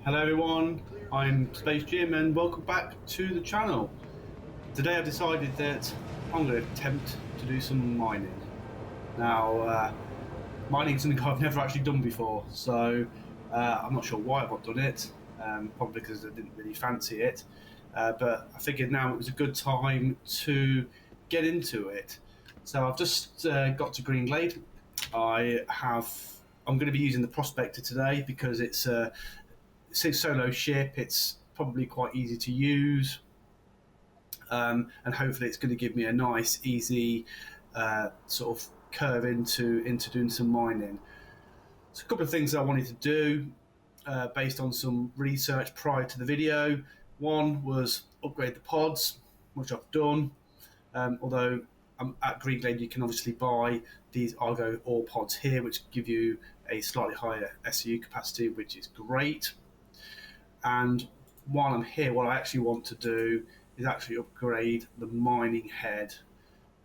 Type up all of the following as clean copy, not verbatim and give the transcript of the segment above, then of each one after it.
Hello everyone, I'm Space Jim and welcome back to the channel. Today I've decided that I'm going to attempt to do some mining. Now, mining is something I've never actually done before, so I'm not sure why I've not done it, probably because I didn't really fancy it, but I figured now it was a good time to get into it. So I've just got to Green Glade. I'm going to be using the Prospector today because it's a solo ship. It's probably quite easy to use, and hopefully it's going to give me a nice, easy sort of curve into doing some mining. So a couple of things that I wanted to do based on some research prior to the video. One was upgrade the pods, which I've done. Although at Green Glade you can obviously buy these Argo ore pods here, which give you a slightly higher SU capacity, which is great. And while I'm here, what I actually want to do is actually upgrade the mining head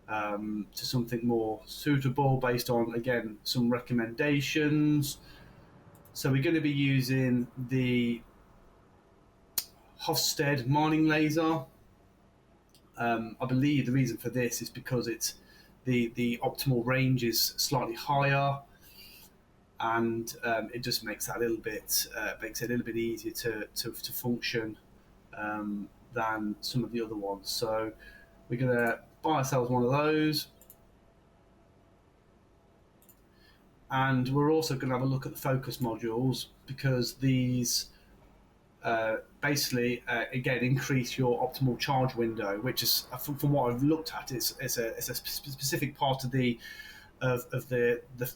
to something more suitable based on, again, some recommendations. So we're going to be using the Hofstede mining laser. I believe the reason for this is because it's the optimal range is slightly higher, and it just makes that a little bit easier to function than some of the other ones. So we're going to buy ourselves one of those, and we're also going to have a look at the focus modules, because these basically again increase your optimal charge window, which is, from what I've looked at, it's a specific part of the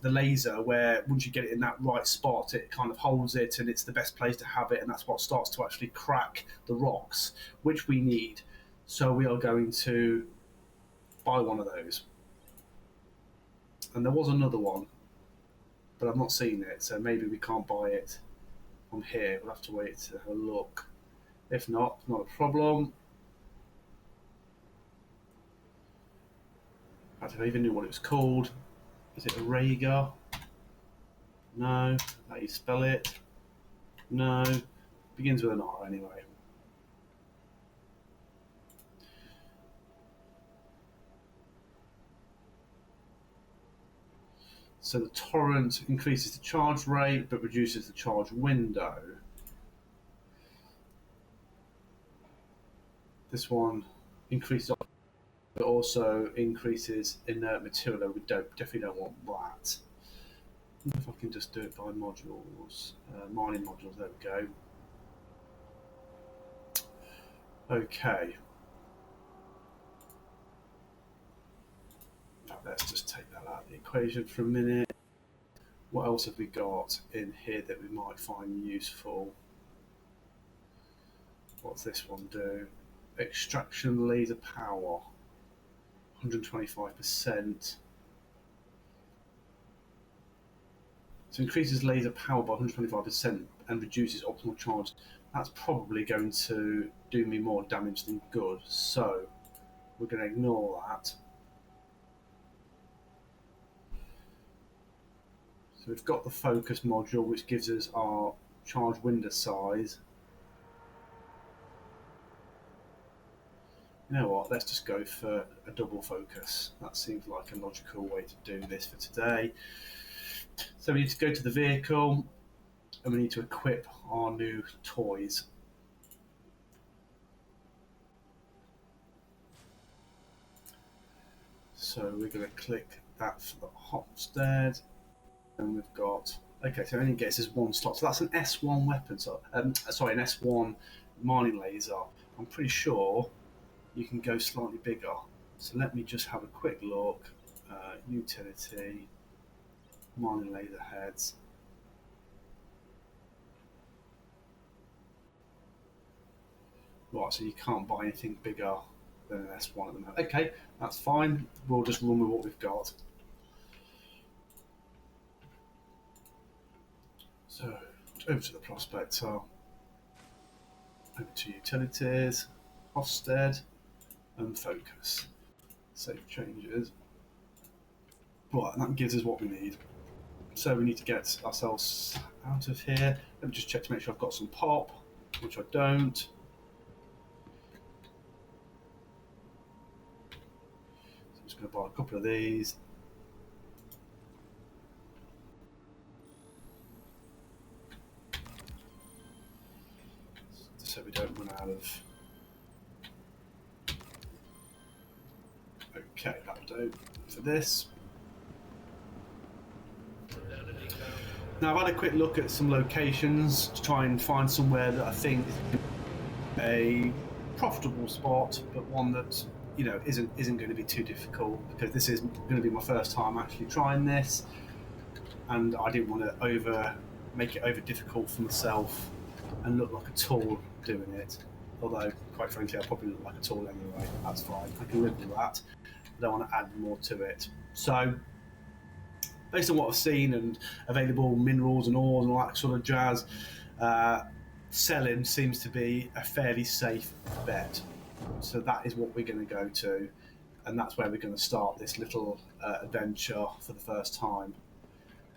laser where once you get it in that right spot, it kind of holds it, and it's the best place to have it, and that's what starts to actually crack the rocks, which we need. So we are going to buy one of those. And there was another one, but I've not seen it, so maybe we can't buy it from here. We'll have to wait to have a look. If not, not a problem. I don't even know what it was called. Is it a Rhaegar? No. How you spell it? No. Begins with an R anyway. So the torrent increases the charge rate but reduces the charge window. This one increases, but also increases inert material. We definitely don't want that. If I can just do it by modules, mining modules, there we go. Okay. Now let's just take that out of the equation for a minute. What else have we got in here that we might find useful? What's this one do? Extraction laser power, 125%. So increases laser power by 125% and reduces optimal charge. That's probably going to do me more damage than good, so we're going to ignore that. So we've got the focus module, which gives us our charge window size. You know what, let's just go for a double focus. That seems like a logical way to do this for today. So we need to go to the vehicle and we need to equip our new toys. So we're going to click that for the Hofstede, and we've got, okay, so it only gets us one slot. So that's an S1 weapon, so sorry, an S1 mining laser. I'm pretty sure you can go slightly bigger. So let me just have a quick look. Utility, mining laser heads. Right, so you can't buy anything bigger than an S1 at the moment. Okay, that's fine. We'll just run with what we've got. So over to the Prospector, over to Utilities, Hofstede, and Focus. Save changes. Right, and that gives us what we need. So we need to get ourselves out of here. Let me just check to make sure I've got some pop, which I don't. So I'm just going to buy a couple of these. So we don't run out of. Okay, that'll do for this. Now I've had a quick look at some locations to try and find somewhere that I think is a profitable spot, but one that isn't going to be too difficult, because this is going to be my first time actually trying this, and I didn't want to make it over difficult for myself and look like a tool doing it. Although, quite frankly, I probably look like a tool anyway. That's fine. I can live with that. I don't want to add more to it. So, based on what I've seen and available minerals and ores and all that sort of jazz, selling seems to be a fairly safe bet. So that is what we're going to go to, and that's where we're going to start this little adventure for the first time.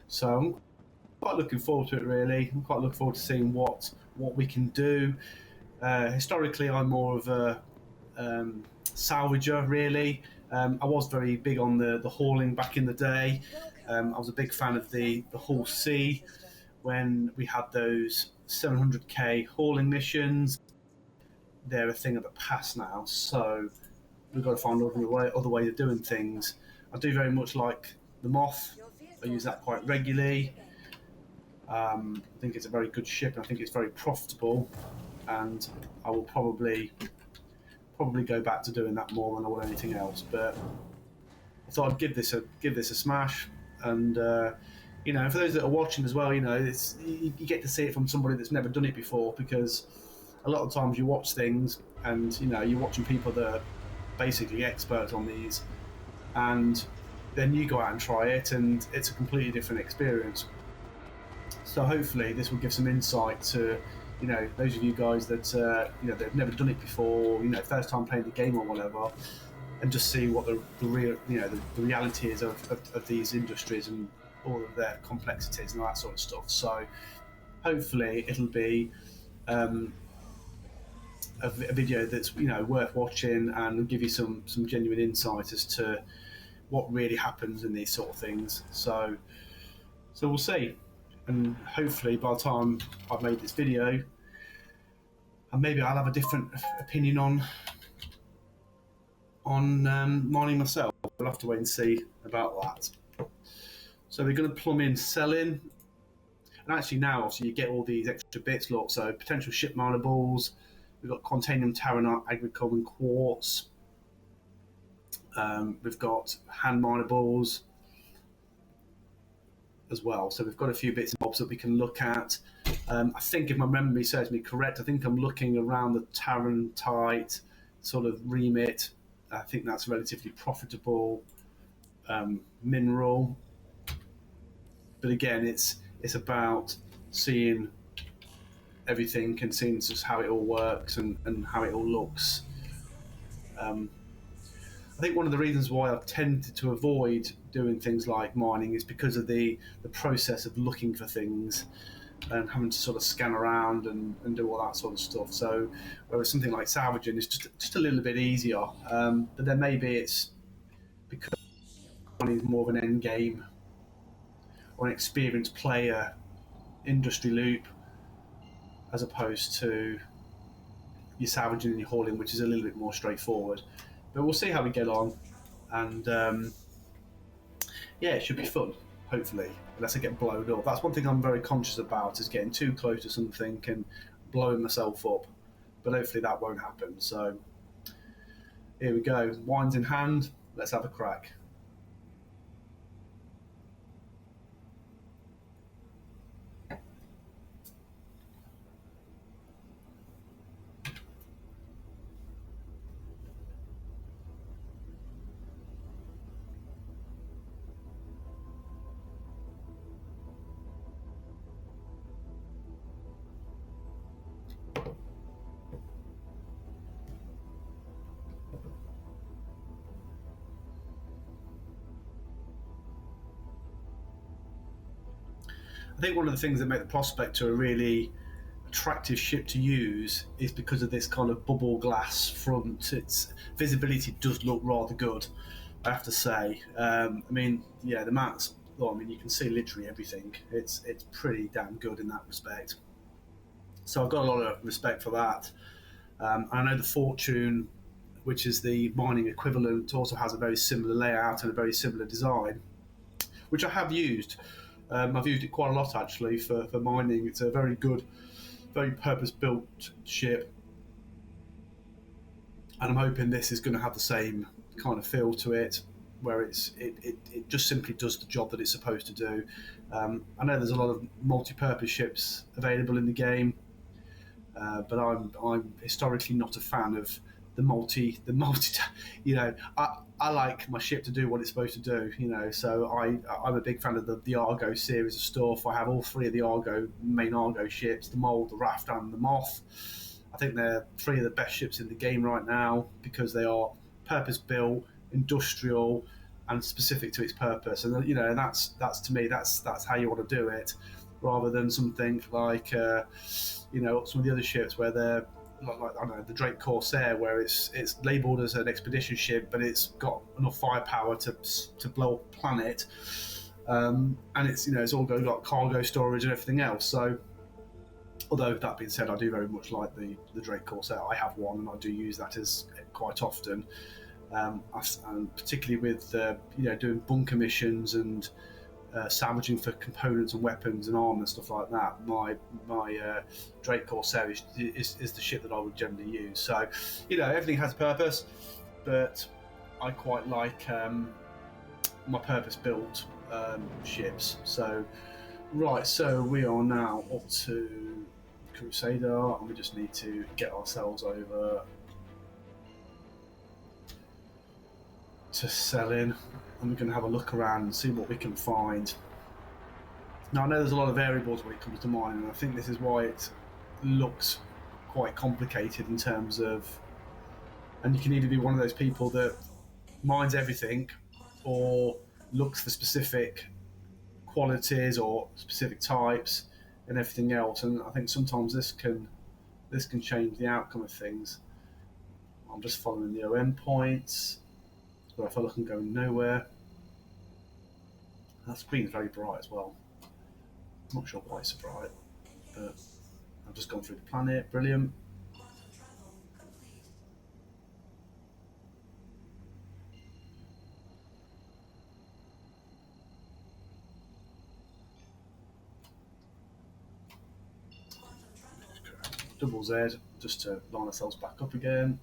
So I'm quite looking forward to it, really. I'm quite looking forward to seeing what we can do. Historically, I'm more of a salvager, really. I was very big on the hauling back in the day. I was a big fan of the Hull C when we had those 700k hauling missions. They're a thing of the past now, so we've got to find other ways of doing things. I do very much like the Moth. I use that quite regularly. I think it's a very good ship, and I think it's very profitable. And I will probably go back to doing that more than I would anything else. But I thought I'd give this a smash. And for those that are watching as well, you get to see it from somebody that's never done it before, because a lot of times you watch things and you're watching people that are basically experts on these, and then you go out and try it, and it's a completely different experience. So hopefully this will give some insight to those of you guys that they've never done it before, first time playing the game or whatever, and just see what the real the reality is of these industries and all of their complexities and all that sort of stuff. So hopefully it'll be a video that's worth watching and give you some genuine insight as to what really happens in these sort of things. So we'll see, and hopefully by the time I've made this video, and maybe I'll have a different opinion on mining myself. We'll have to wait and see about that. So we're going to plumb in selling, and actually now obviously you get all these extra bits. Look, so potential ship miner-balls. We've got Contanium, Taranite, Agricole, and Quartz. We've got hand miner-balls as well. So we've got a few bits and bobs that we can look at. I think if my memory serves me correct, I think I'm looking around the Tarantite sort of remit. I think that's a relatively profitable mineral. But again, it's about seeing everything and seeing just how it all works and how it all looks. I think one of the reasons why I've tended to avoid doing things like mining is because of the process of looking for things and having to sort of scan around and do all that sort of stuff. So whereas something like salvaging is just a little bit easier, but then maybe it's because mining is more of an end game or an experienced player industry loop, as opposed to your salvaging and your hauling, which is a little bit more straightforward. But we'll see how we get on, and yeah, it should be fun, hopefully, unless I get blown up. That's one thing I'm very conscious about, is getting too close to something and blowing myself up, but hopefully that won't happen. So here we go, wines in hand, let's have a crack. I think one of the things that make the Prospector a really attractive ship to use is because of this kind of bubble glass front. Its visibility does look rather good, I have to say. I mean, yeah, the mats. Well, I mean, you can see literally everything. It's pretty damn good in that respect. So I've got a lot of respect for that. I know the Fortune, which is the mining equivalent, also has a very similar layout and a very similar design, which I have used. I've used it quite a lot actually for mining. It's a very good, very purpose-built ship, and I'm hoping this is going to have the same kind of feel to it, where it just simply does the job that it's supposed to do. I know there's a lot of multi-purpose ships available in the game, but I'm historically not a fan of the multi. You know, I like my ship to do what it's supposed to do. You know, so I'm a big fan of the Argo series of stuff. I have all three of the main Argo ships: the Mole, the Raft, and the Moth. I think they're three of the best ships in the game right now because they are purpose built, industrial, and specific to its purpose. And you know, that's to me that's how you want to do it, rather than something like you know, some of the other ships where they're like I don't know, the Drake Corsair, where it's labelled as an expedition ship, but it's got enough firepower to blow up a planet, and it's, you know, it's all got cargo storage and everything else. So, although that being said, I do very much like the Drake Corsair. I have one, and I do use that as quite often, and particularly with you know, doing bunker missions and salvaging for components and weapons and armor and stuff like that. My Drake Corsair is the ship that I would generally use. So, you know, everything has a purpose, but I quite like my purpose-built ships. So, right, so we are now up to Crusader, and we just need to get ourselves over to selling, and we're going to have a look around and see what we can find. Now, I know there's a lot of variables when it comes to mining, and I think this is why it looks quite complicated in terms of, and you can either be one of those people that mines everything or looks for specific qualities or specific types and everything else, and I think sometimes this can change the outcome of things. I'm just following the OM points, but I feel like I'm going nowhere. That screen's very bright as well. I'm not sure why it's so bright, but I've just gone through the planet. Brilliant. Double Z just to line ourselves back up again.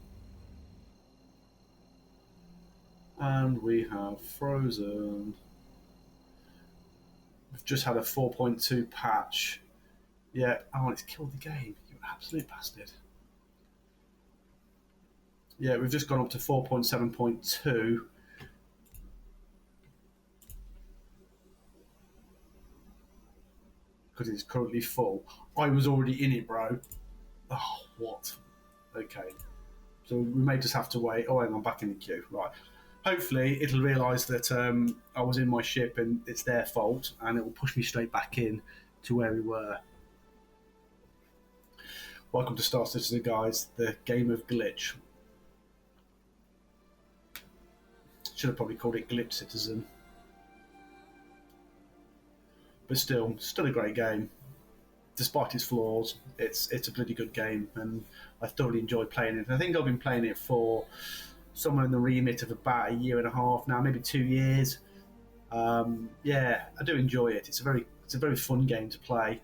And we have frozen. We've just had a 4.2 patch. Yeah, oh, it's killed the game. You absolute bastard. Yeah, we've just gone up to 4.7.2. Because it's currently full. I was already in it, bro. Oh, what? Okay. So we may just have to wait. Oh, hang on, back in the queue. Right. Hopefully it'll realise that I was in my ship and it's their fault, and it will push me straight back in to where we were. Welcome to Star Citizen, guys, the game of glitch. Should have probably called it Glitch Citizen. But still a great game. Despite its flaws, it's a bloody good game, and I thoroughly enjoy playing it. And I think I've been playing it for somewhere in the remit of about a year and a half now, maybe 2 years. Yeah, I do enjoy it. It's a very fun game to play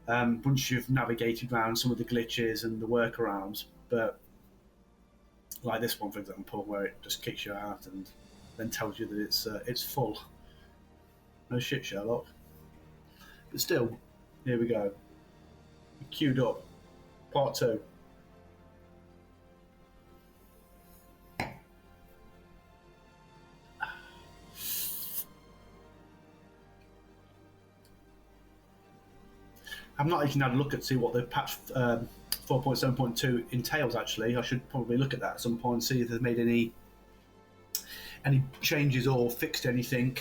once you've navigated around some of the glitches and the workarounds. But like this one, for example, where it just kicks you out and then tells you that it's full. No shit, Sherlock. But still, here we go. Queued up. Part 2. I've not even had a look at see what the patch 4.7.2 entails. Actually, I should probably look at that at some point and see if they've made any changes or fixed anything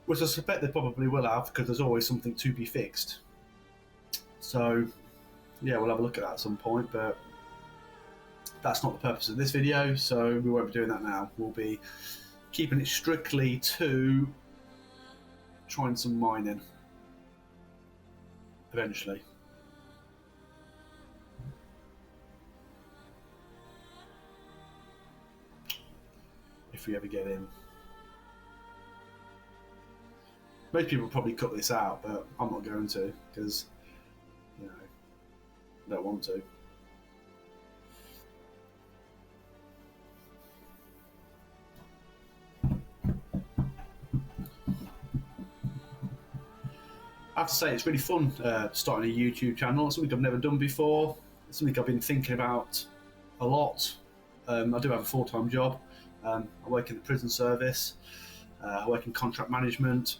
which I suspect they probably will have because there's always something to be fixed. So yeah, we'll have a look at that at some point, but that's not the purpose of this video, so we won't be doing that now. We'll be keeping it strictly to trying some mining eventually. If we ever get in. Most people probably cut this out, but I'm not going to because, you know, I don't want to. I have to say, it's really fun starting a YouTube channel. It's something I've never done before. It's something I've been thinking about a lot. I do have a full-time job. I work in the prison service. I work in contract management,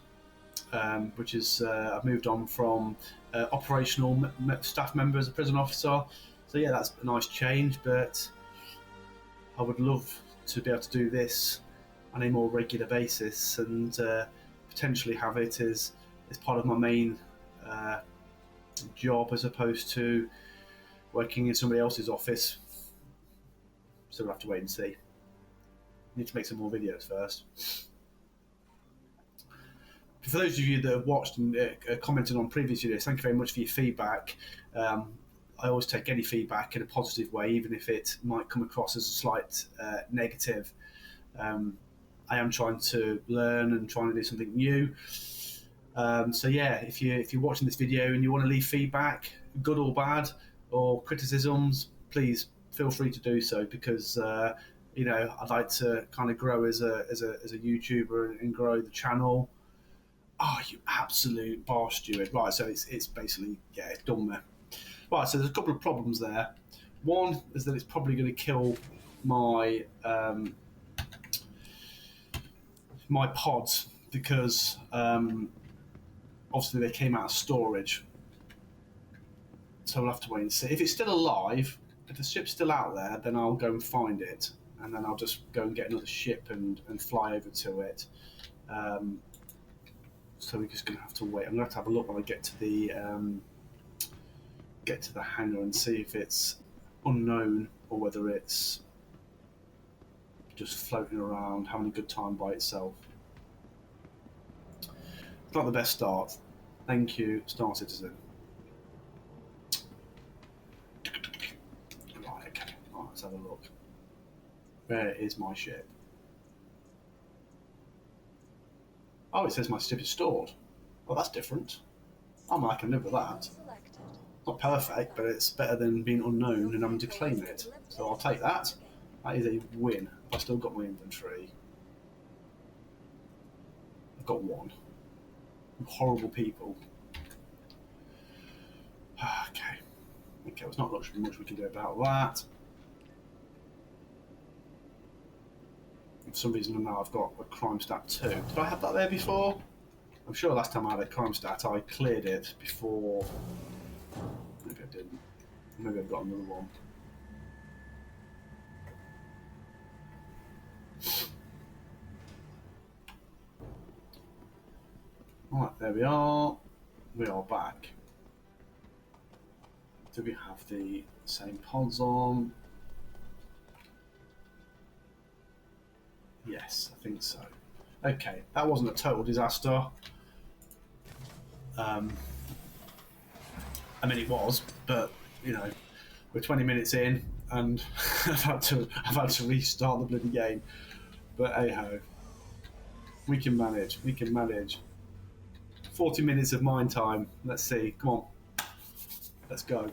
which is I've moved on from operational staff member as a prison officer. So yeah, that's a nice change, but I would love to be able to do this on a more regular basis and potentially have it as part of my main job as opposed to working in somebody else's office. So we'll have to wait and see. Need to make some more videos first. For those of you that have watched and commented on previous videos, thank you very much for your feedback. I always take any feedback in a positive way, even if it might come across as a slight negative. I am trying to learn and trying to do something new. So yeah, if you're watching this video and you want to leave feedback, good or bad, or criticisms, please feel free to do so, because you know, I'd like to kind of grow as a YouTuber and grow the channel. Oh, you absolute bar steward! Right, so it's basically, yeah, it's done there. Right, so there's a couple of problems there. One is that it's probably going to kill my my pods because obviously they came out of storage. So we'll have to wait and see. If it's still alive, if the ship's still out there, then I'll go and find it, and then I'll just go and get another ship and fly over to it. So we're just going to have to wait. I'm going to have a look when I get to the hangar and see if it's unknown or whether it's just floating around, having a good time by itself. It's not the best start. Thank you, Star Citizen. Right, okay. Right, let's have a look. Where is my ship? Oh, it says my ship is stored. Well, that's different. I can live with that. Not perfect, but it's better than being unknown and having to claim it. So I'll take that. That is a win. I've still got my inventory. I've got one. Horrible people. Okay. Okay, there's not much we can do about that. For some reason now I've got a crime stat 2. Did I have that there before? I'm sure last time I had a crime stat I cleared it before. Maybe I didn't. Maybe I've got another one. Right, there we are. We are back. Do we have the same pods on? Yes, I think so. Okay, that wasn't a total disaster. I mean, it was, but you know, we're 20 minutes in, and I've had to restart the bloody game. But hey ho, we can manage. We can manage. 40 minutes of mine time. Let's see. Come on, let's go.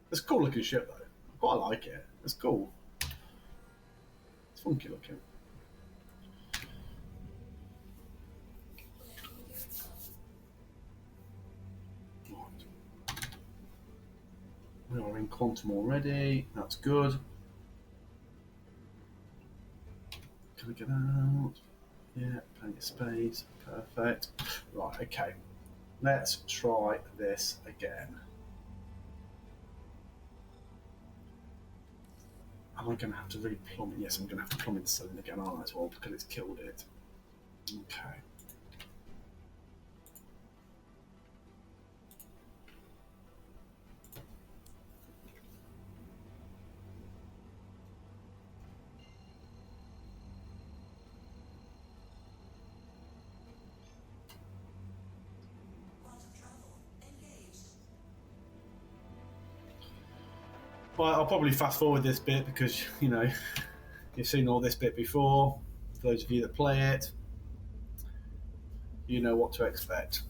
It's a cool looking ship though. I quite like it. It's cool. It's funky looking. Right. We are in quantum already. That's good. Can we get out? Yeah, plenty of space. Perfect. Right, okay. Let's try this again. Am I going to have to really plumb it? Yes, I'm going to have to plumb the cylinder again, aren't I, as well, because it's killed it. Okay. Well, I'll probably fast forward this bit because, you've seen all this bit before. For those of you that play it, you know what to expect.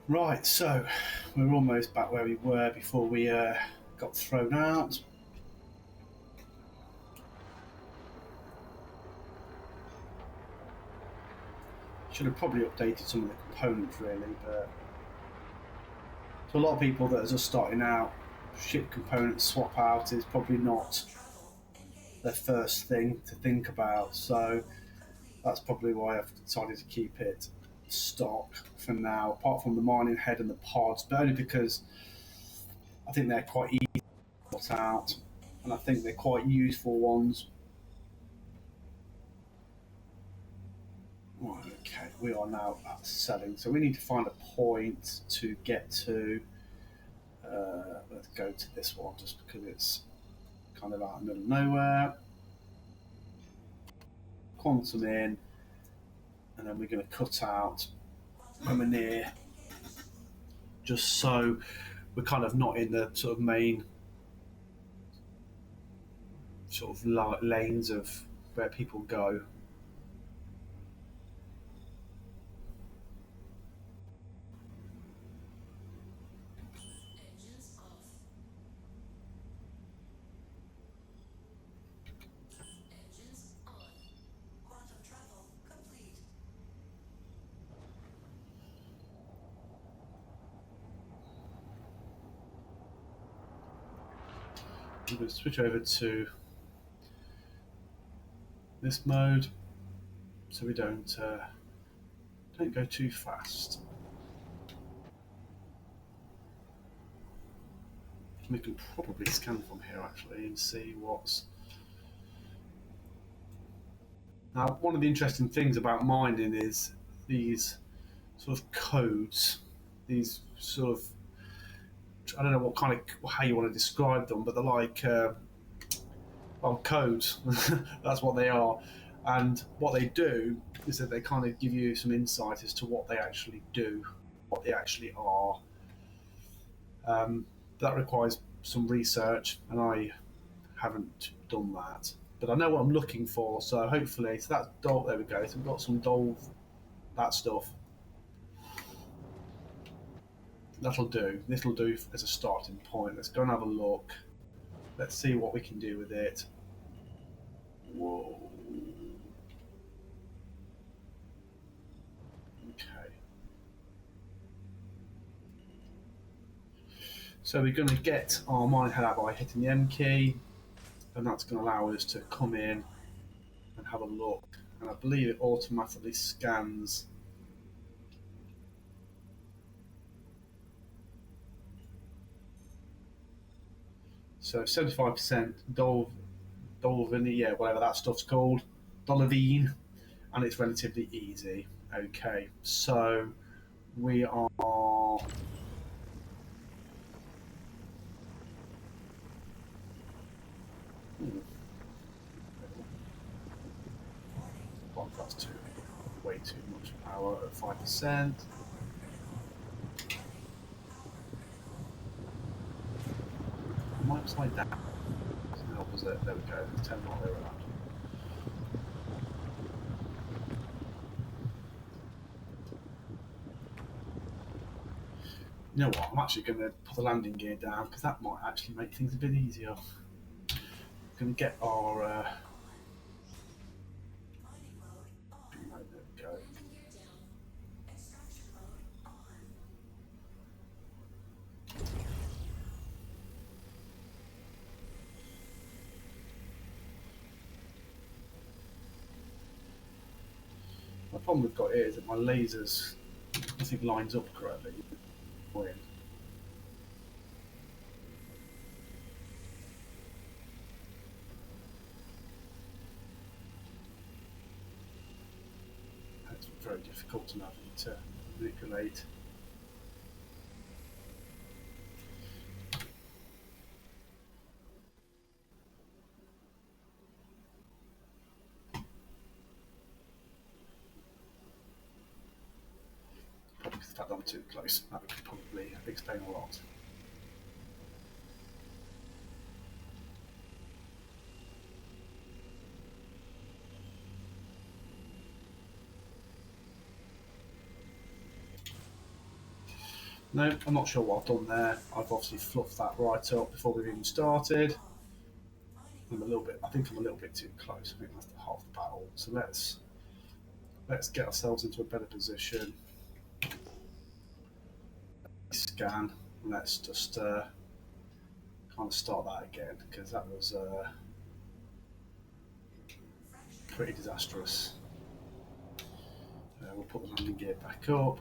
Right, so we're almost back where we were before we got thrown out. Should have probably updated some of the components really, but to a lot of people that are just starting out, ship component swap out is probably not their first thing to think about. So that's probably why I've decided to keep it stock for now, apart from the mining head and the pods, but only because I think they're quite easy to sort out and I think they're quite useful ones. Right, okay, we are now at selling, so we need to find a point to get to. Let's go to this one just because it's kind of out in the middle of nowhere. Quantum in, and then we're going to cut out when we're near, just so we're kind of not in the sort of main sort of lanes of where people go. I'm going to switch over to this mode so we don't go too fast. We can probably scan from here actually and see what's. Now, one of the interesting things about mining is these sort of codes, these sort of, I don't know what kind of how you want to describe them, but they're like well, codes. That's what they are, and what they do is that they kind of give you some insight as to what they actually do, what they actually are. That requires some research, and I haven't done that. But I know what I'm looking for, so hopefully, so that's Dol. There we go. So we've got some Dol, that stuff. That'll do. This'll do as a starting point. Let's go and have a look. Let's see what we can do with it. Whoa. Okay. So we're going to get our mine head out by hitting the M key, and that's going to allow us to come in and have a look. And I believe it automatically scans. So 75% Dolvin, yeah, whatever that stuff's called, Dolavine, and it's relatively easy. Okay, so we are. Oh, that's way too much power at 5%. Might upside down. The opposite. There we go. 10 all the way around. You know what? I'm actually going to put the landing gear down because that might actually make things a bit easier. We're going to get our. There we go. The problem we've got here is that my lasers, nothing lines up correctly. Weird. It's very difficult to manipulate. Probably because the fact that I'm too close, that would probably explain a lot. No, I'm not sure what I've done there. I've obviously fluffed that right up before we've even started. I think I'm a little bit too close. I think that's half the battle. So let's get ourselves into a better position. Scan. Let's just kind of start that again because that was pretty disastrous. We'll put the landing gear back up.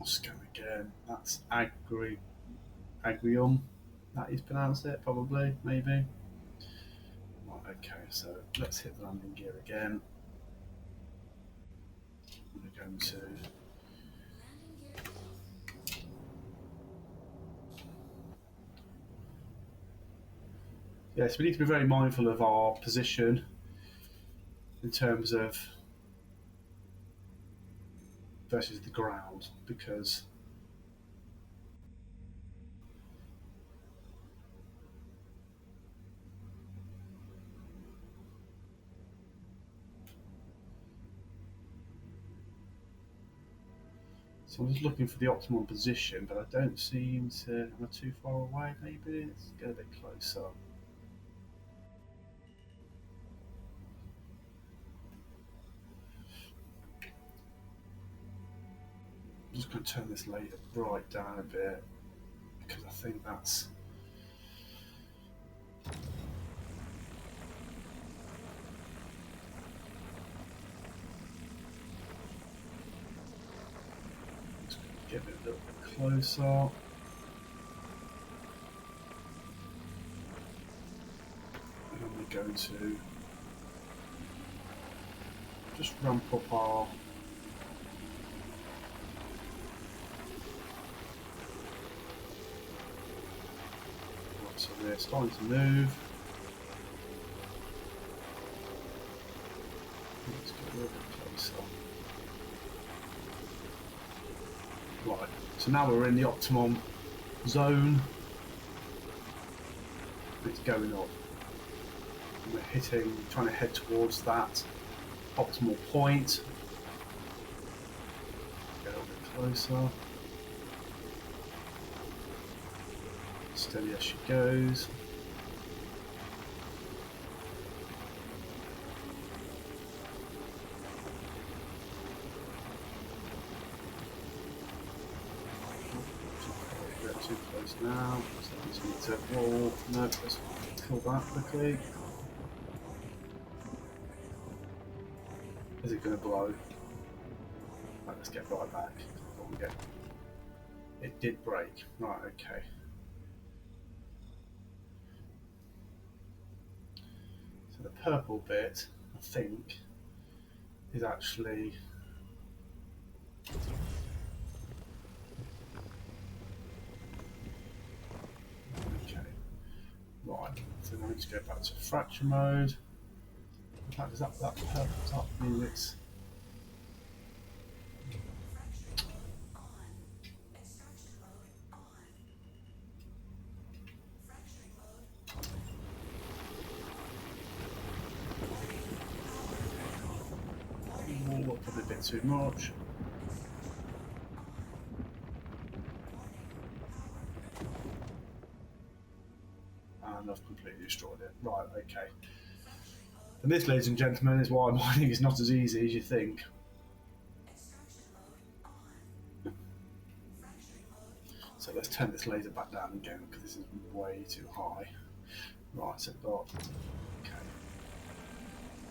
I'll scan again. That's Agrium. That is pronounced it, probably, maybe. Right, okay, so let's hit the landing gear again. We're going to. Yes, we need to be very mindful of our position in terms of versus the ground because so I'm just looking for the optimal position, but I don't seem to. Am I too far away? Maybe let's get a bit closer. just going to turn this laser bright down a bit because I think that's. Just going to get it a little bit closer. And we're going to just ramp up our so we're starting to move. Let's get a little bit closer. Right, so now we're in the optimum zone. It's going up. And we're trying to head towards that optimal point. Get a little bit closer. Steady as she goes. Too close now. So I just need to roll. No, let's kill that quickly. Is it going to blow? Right, let's get right back. It did break. Right, okay. So the purple bit, I think, is actually okay. Right, so now we just go back to fracture mode. In fact, is that purple top mean it's probably a bit too much. And I've completely destroyed it. Right, okay. And this, ladies and gentlemen, is why mining is not as easy as you think. So let's turn this laser back down again because this is way too high. Right, so we've got. Okay.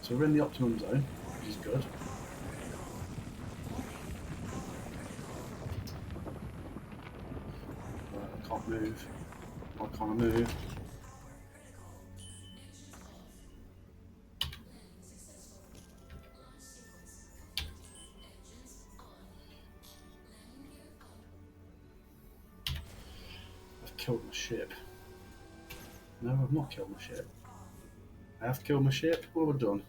So we're in the optimum zone, which is good. I can't move. Why can't I move? I've killed my ship. No, I've not killed my ship. I have killed my ship. What have I done?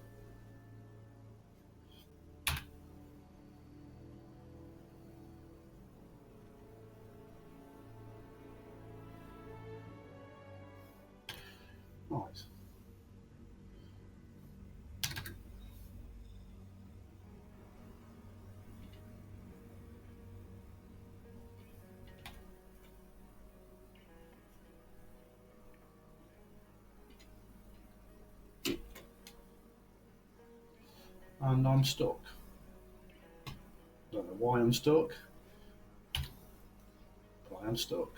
Right. And I'm stuck. Don't know why I'm stuck, but I am stuck.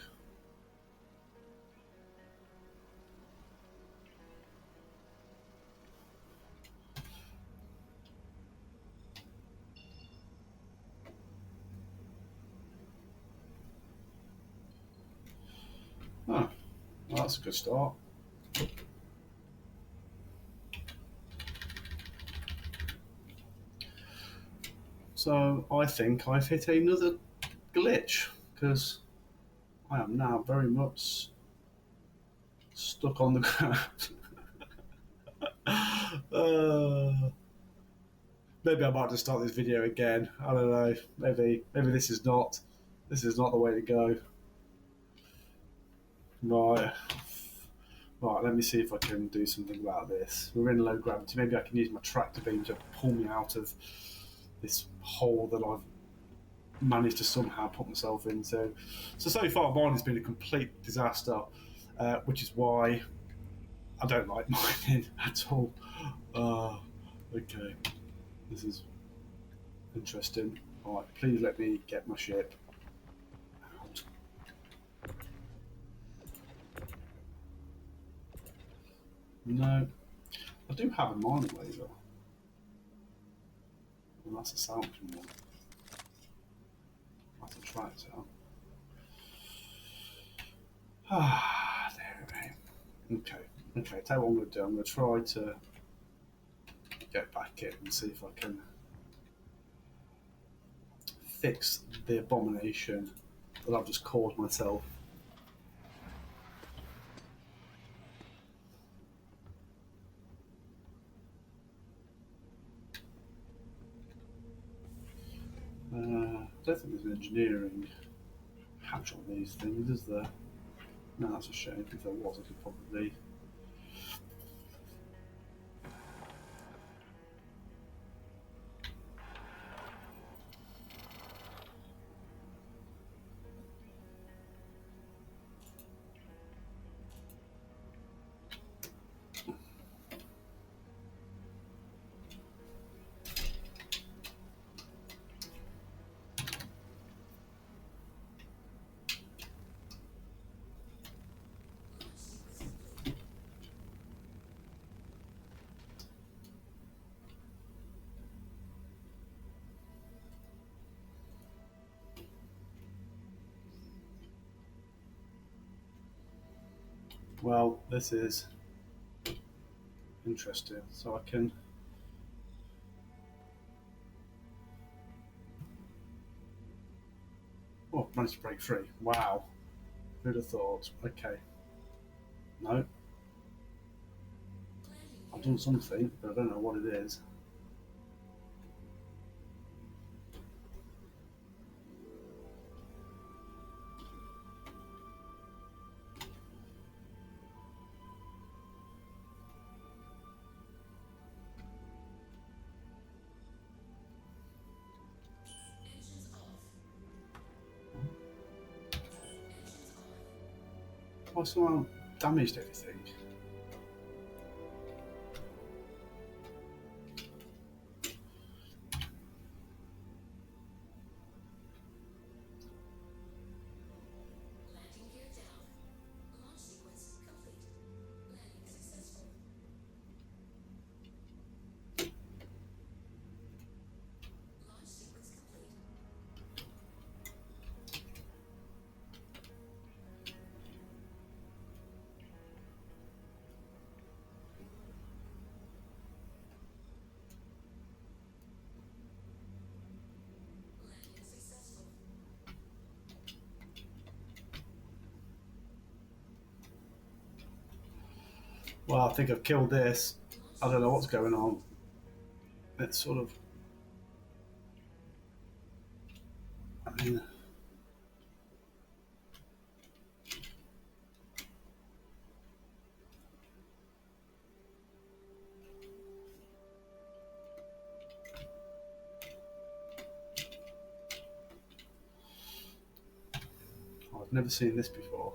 Oh, well, that's a good start. So I think I've hit another glitch because I am now very much stuck on the ground. Maybe I might just start this video again. I don't know. Maybe this is not the way to go. Right. Right, let me see if I can do something about this. We're in low gravity. Maybe I can use my tractor beam to pull me out of this hole that I've managed to somehow put myself into. So far, mine has been a complete disaster, which is why I don't like mining at all. Okay, this is interesting. Right, please let me get my ship out. No, I do have a mining laser. And that's a salvaging one. That's a tractor. Ah, there we go. Okay, okay. Tell you what I'm going to do. I'm going to try to get back in and see if I can fix the abomination that I've just caused myself. I don't think there's an engineering hatch on these things, is there? No, that's a shame. If there was, I could probably. Well, this is interesting. So I can. Oh, managed to break free. Wow. Who'd have thought? Okay. No. I've done something, but I don't know what it is. Why someone damaged everything? Well, I think I've killed this. I don't know what's going on. It's sort of. I mean, I've never seen this before.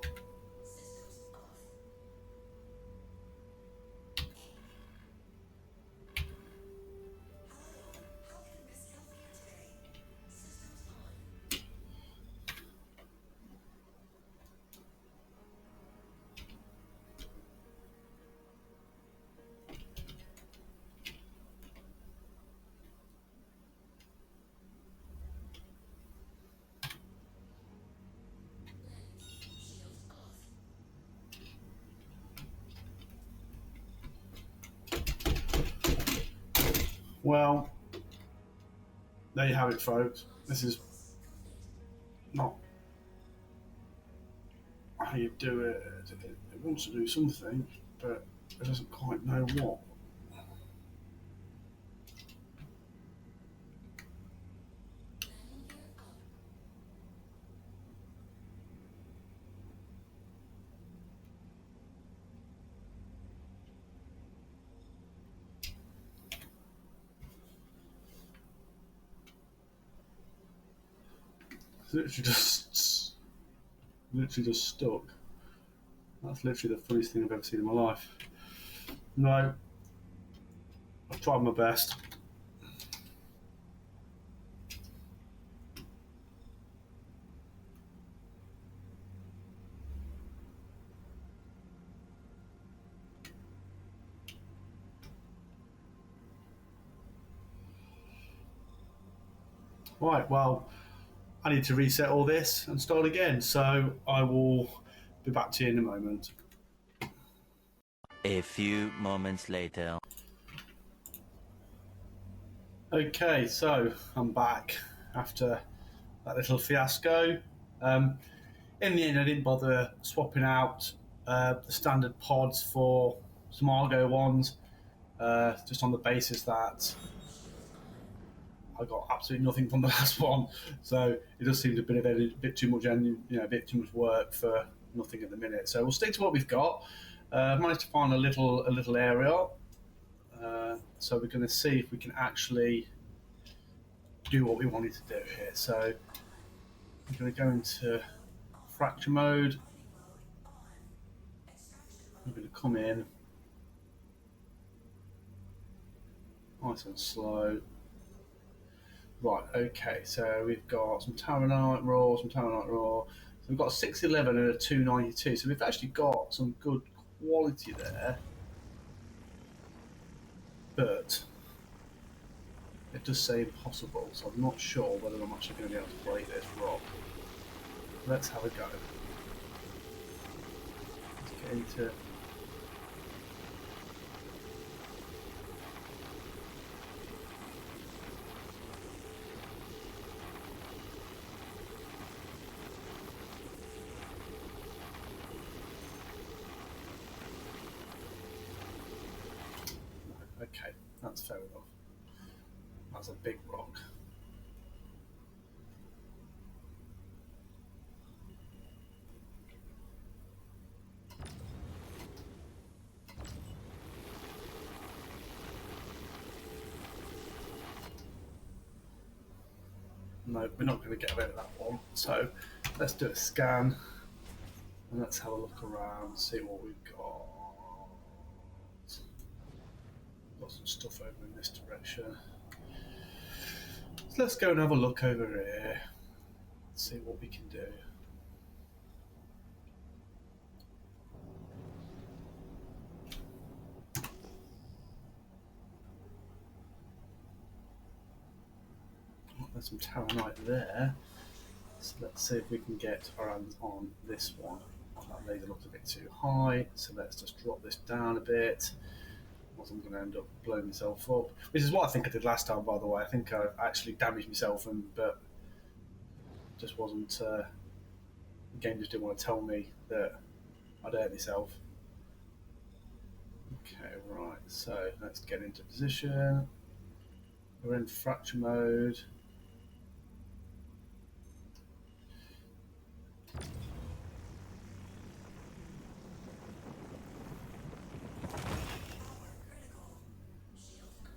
Well, there you have it, folks. This is not how you do it. It wants to do something, but it doesn't quite know what. It's literally just stuck. That's literally the funniest thing I've ever seen in my life. No, I've tried my best. Right, well, I need to reset all this and start again, so I will be back to you in a moment. A few moments later. Okay, so I'm back after that little fiasco. Um, in the end, I didn't bother swapping out the standard pods for some Argo ones, just on the basis that I got absolutely nothing from the last one. So it does seem to be a bit too much, and a bit too much work for nothing at the minute. So we'll stick to what we've got. Managed to find a little area. So we're going to see if we can actually do what we wanted to do here. So I'm going to go into fracture mode. I'm going to come in nice and slow. Right, okay, so we've got some Taranite raw, So we've got a 611 and a 292. So we've actually got some good quality there. But it does say impossible, so I'm not sure whether I'm actually going to be able to break this rock. Let's have a go. Let's get into... Okay, that's fair enough. That's a big rock. No, we're not going to get rid of that one. So let's do a scan and let's have a look around, see what we've got. Got some stuff over in this direction. So let's go and have a look over here. See what we can do. Oh, there's some Taranite there. So let's see if we can get our hands on this one. That laser looks a bit too high, so let's just drop this down a bit. Or I'm going to end up blowing myself up. Which is what I think I did last time, by the way. I think I actually damaged myself, but just wasn't. The game just didn't want to tell me that I'd hurt myself. Okay, right. So let's get into position. We're in fracture mode.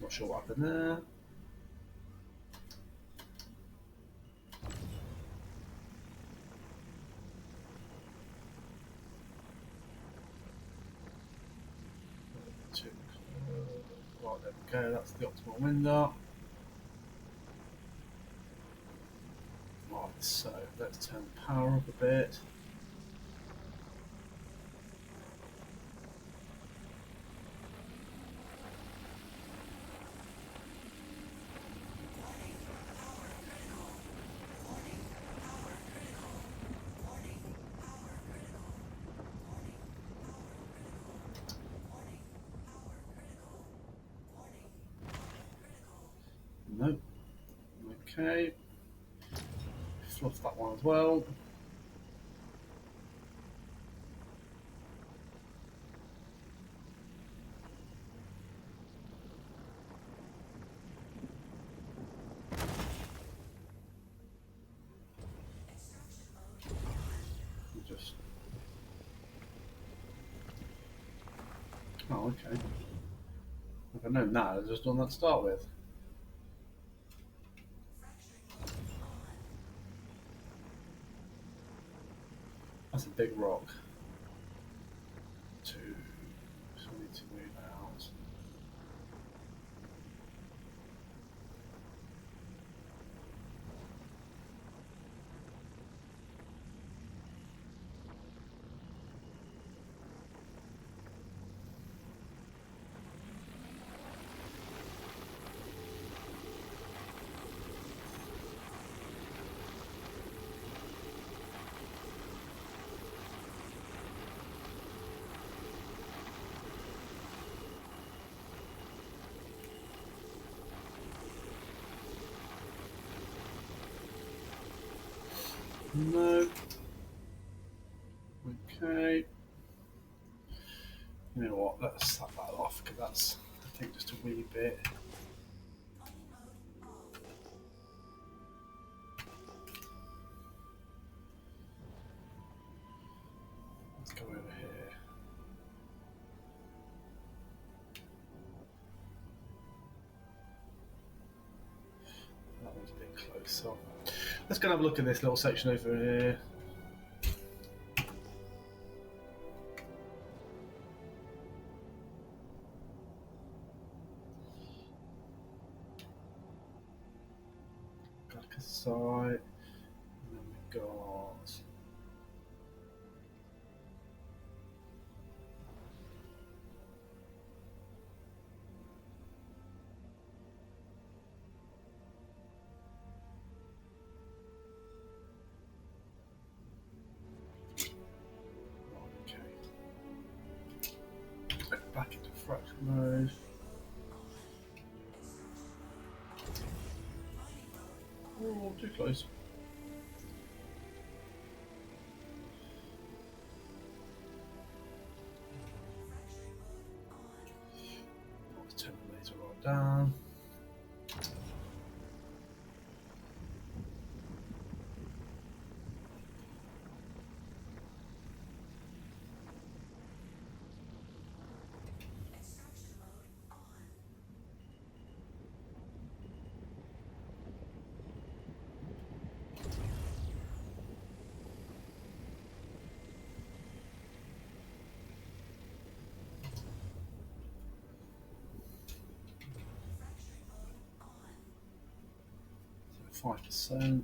Not sure what happened there. Right, there we go. That's the optimal window. Right, so let's turn the power up a bit. Nope. Okay. Fluff that one as well. Just. Oh, okay. If I'd known that, I'd just done that to start with. That's a big rock. So we need to move out. No. Okay. You know what? Let's slap that off because that's, I think, just a wee bit. Let's go over here. That one's a bit close. So let's go and have a look at this little section over here. Side, and then we've got okay. Back into fraction mode. Oh, too close. Let's turn the laser rod down. So 5%.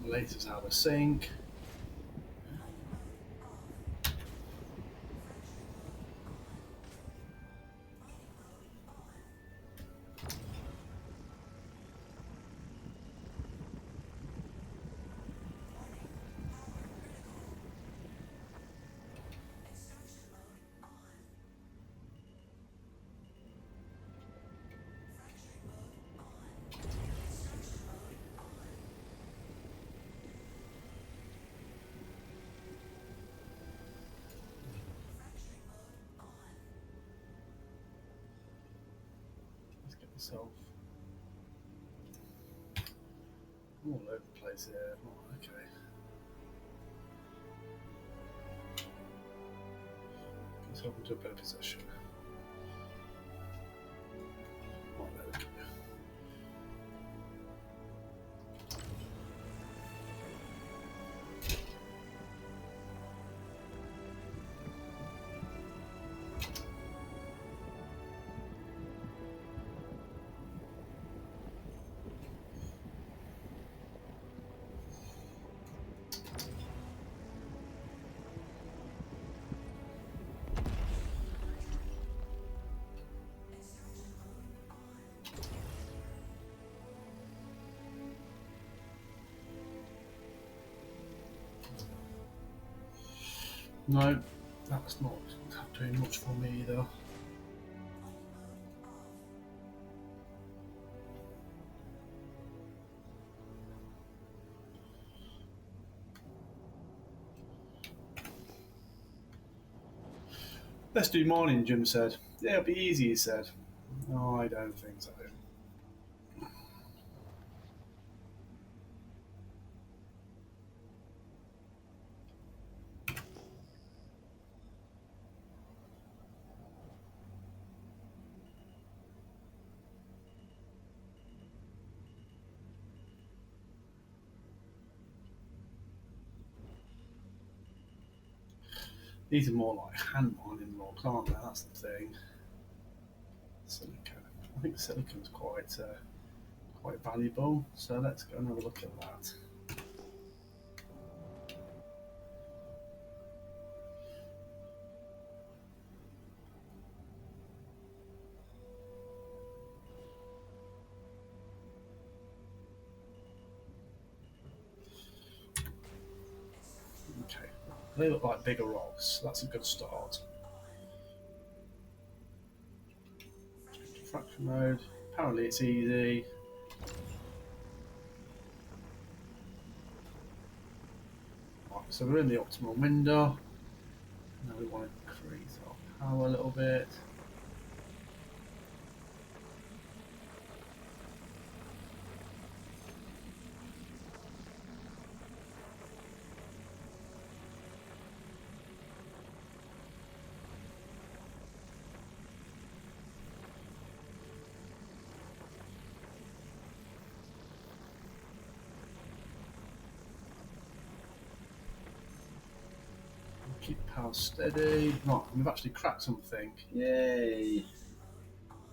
The lasers have a sync. Let's get myself all over the place here. Oh, okay. Get myself into a better position. Oh, there we go. No, that's not doing much for me either. Let's do morning, Jim said. Yeah, it'll be easy, he said. No, I don't think so. These are more like hand mining rocks, aren't they? That's the thing. Silicon. I think silicon's quite valuable. So let's go and have a look at that. Okay, they look like bigger rocks. That's a good start. extraction mode. Apparently it's easy. Right, so we're in the optimal window. Now we want to increase our power a little bit. Keep power steady. Right, we've actually cracked something. Yay!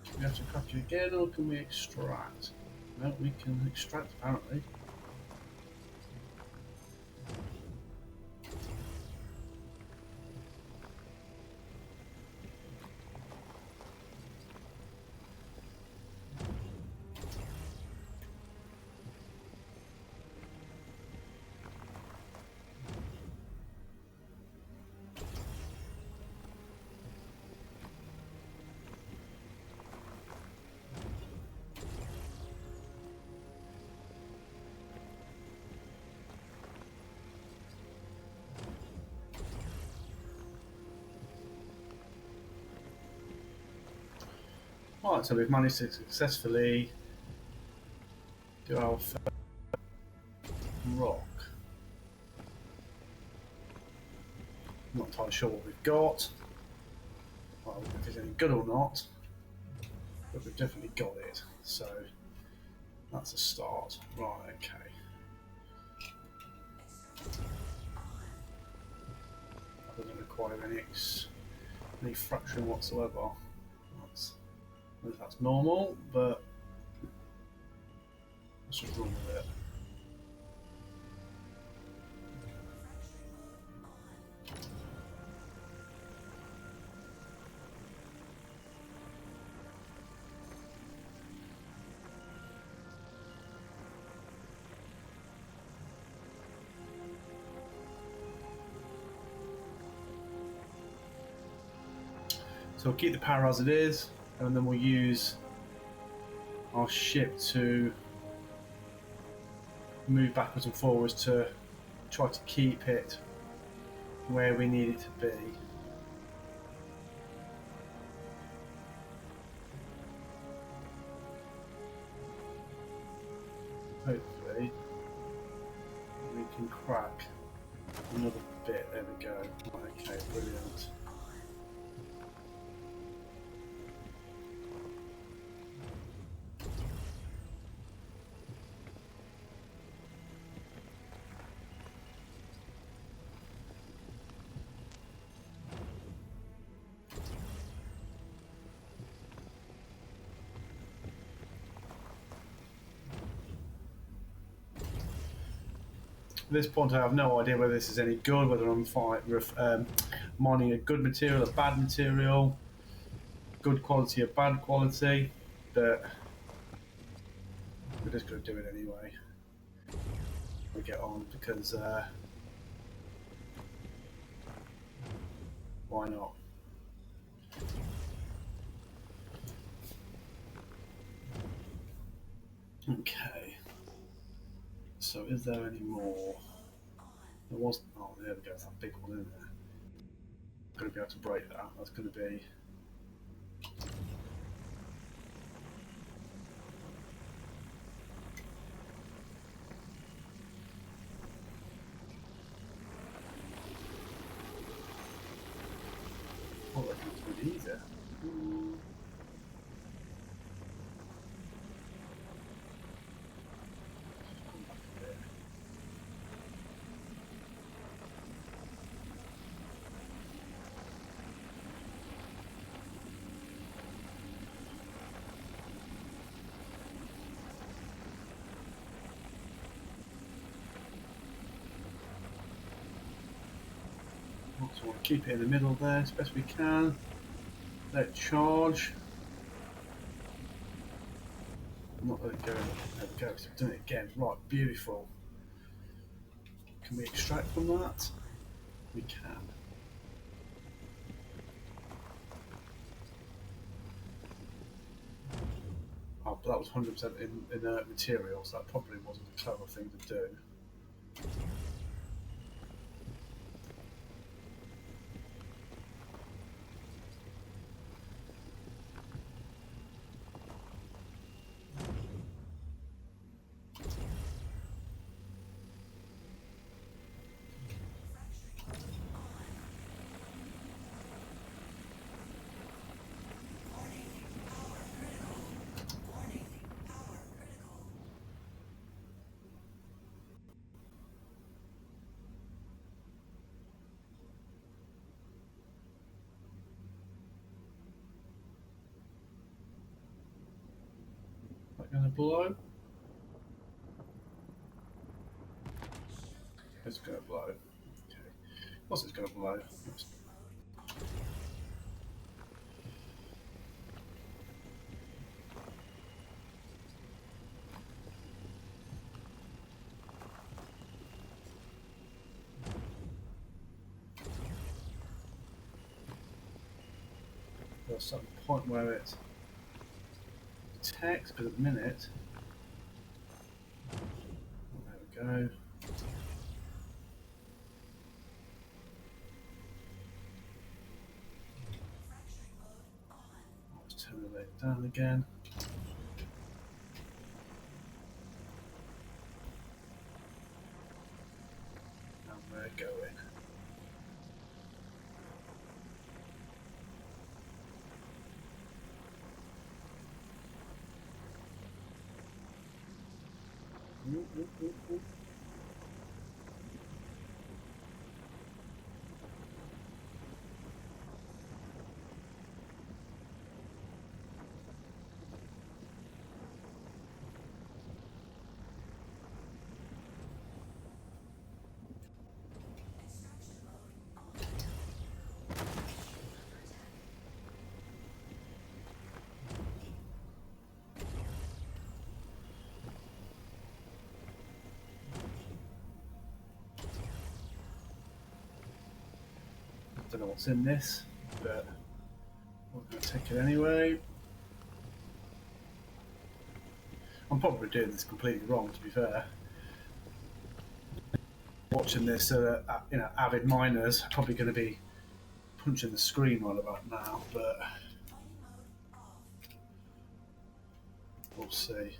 Can we have to crack it again, or can we extract? No, we can extract apparently. Right, so we've managed to successfully do our first rock. I'm not entirely sure what we've got. Well, if it's any good or not, but we've definitely got it. So that's a start. Right, okay. That doesn't require any fraction whatsoever. That's normal, but let's just run with it. So we'll keep the power as it is, and then we'll use our ship to move backwards and forwards to try to keep it where we need it to be. Hopefully we can crack another bit. There we go. Okay, brilliant. At this point, I have no idea whether this is any good, whether I'm mining a good material, a bad material, good quality or bad quality, but we're just going to do it anyway. We get on because why not? Okay. So is there any more? There was. Oh, there we go. It's that big one, isn't there? I'm going to be able to break that. That's going to be. Oh, that's really easy. So we'll keep it in the middle there as best we can. Let it charge. Not let it go. There we go. So we've done it again. Right, beautiful. Can we extract from that? We can. but that was 100% inert material, so that probably wasn't a clever thing to do. Is that going to blow? It's going to blow. Okay. Of course it's going to blow. There's some point where it detects, because at the minute, there we go. Let's turn the light down again. And we're going. Ooh, ooh, ooh, ooh. I don't know what's in this, but we're going to take it anyway. I'm probably doing this completely wrong, to be fair. Watching this, avid miners are probably going to be punching the screen right about now, but we'll see.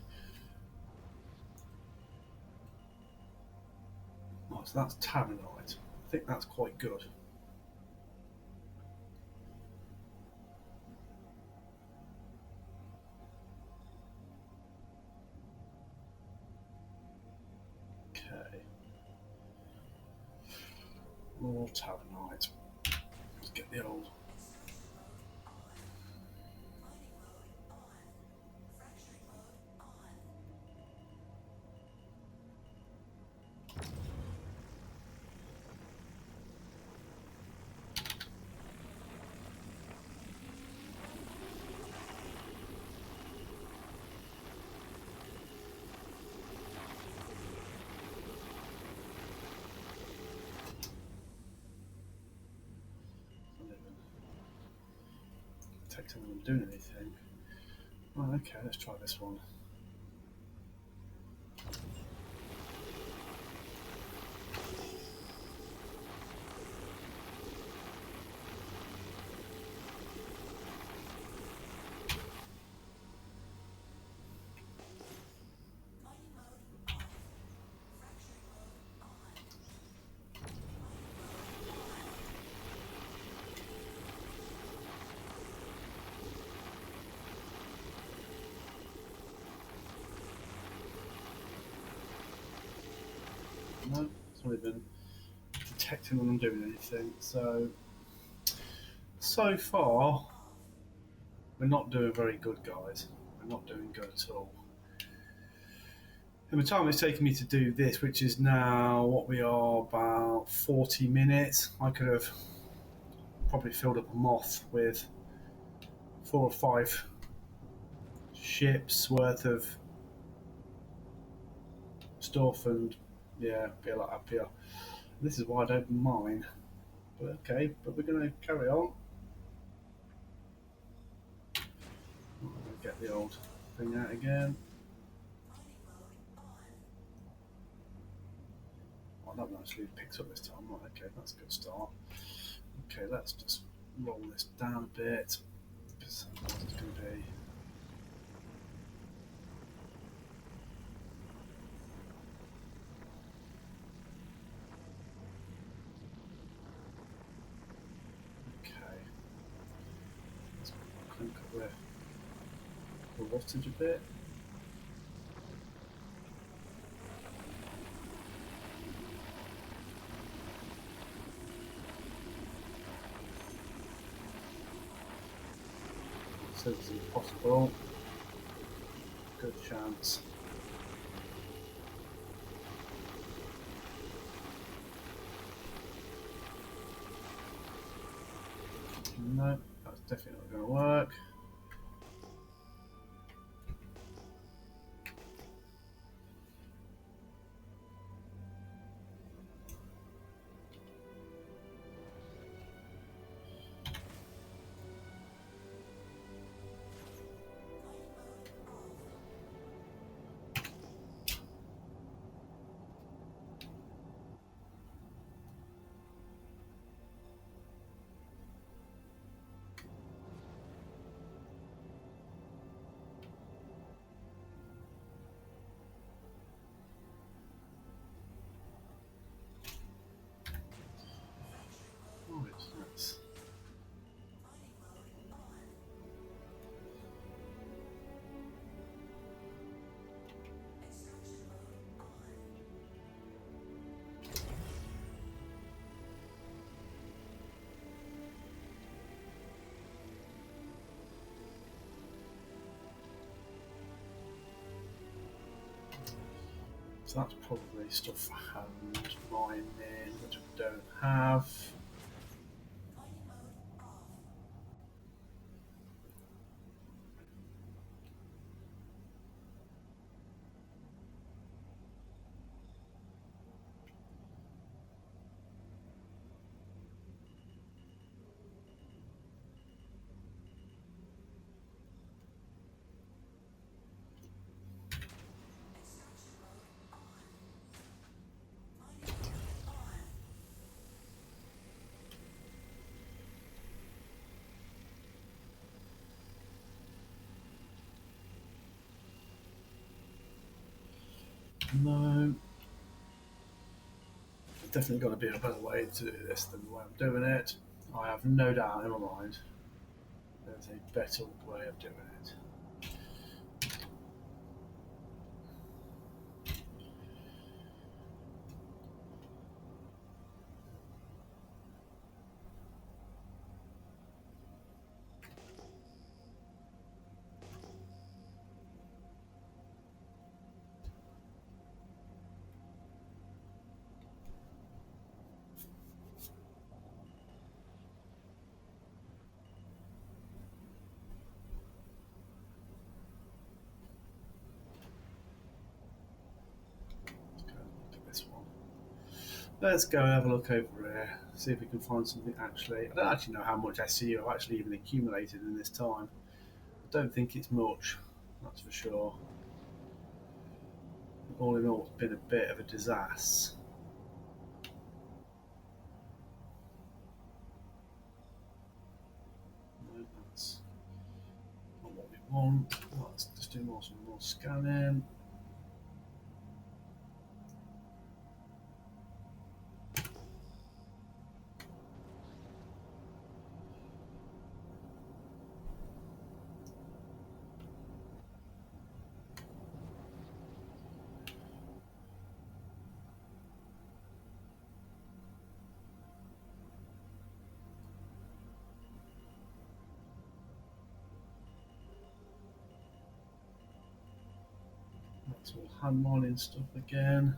Oh, so that's Taranite. I think that's quite good. Okay. More Taranite. Let's get the old. Detecting when I'm doing anything. Oh, okay, let's try this one. No, it's not even detecting when I'm doing anything. So far, we're not doing very good, guys. We're not doing good at all. And the time it's taken me to do this, which is now what we are about 40 minutes, I could have probably filled up a moth with 4 or 5 ships worth of stuff, and yeah, be a lot happier. This is why I don't mine. But okay, but we're going to carry on. I'm going to get the old thing out again. Oh, that actually picks up this time. Right, okay, that's a good start. Okay, let's just roll this down a bit. Because that's going to be. Okay. Let's crank up the wattage a bit. So it's impossible. Good chance. No, that's definitely not going to work. Right, that's so that's probably stuff for hand mining, which I don't have. No. There's definitely got to be a better way to do this than the way I'm doing it. I have no doubt in my mind there's a better way of doing it. Let's go and look at this one. Let's go and have a look over here, see if we can find something actually. I don't actually know how much SCU I've actually even accumulated in this time. I don't think it's much, that's for sure. All in all, it's been a bit of a disaster. No, that's not what we want. Let's just do some more scanning. That's all hand mining stuff again.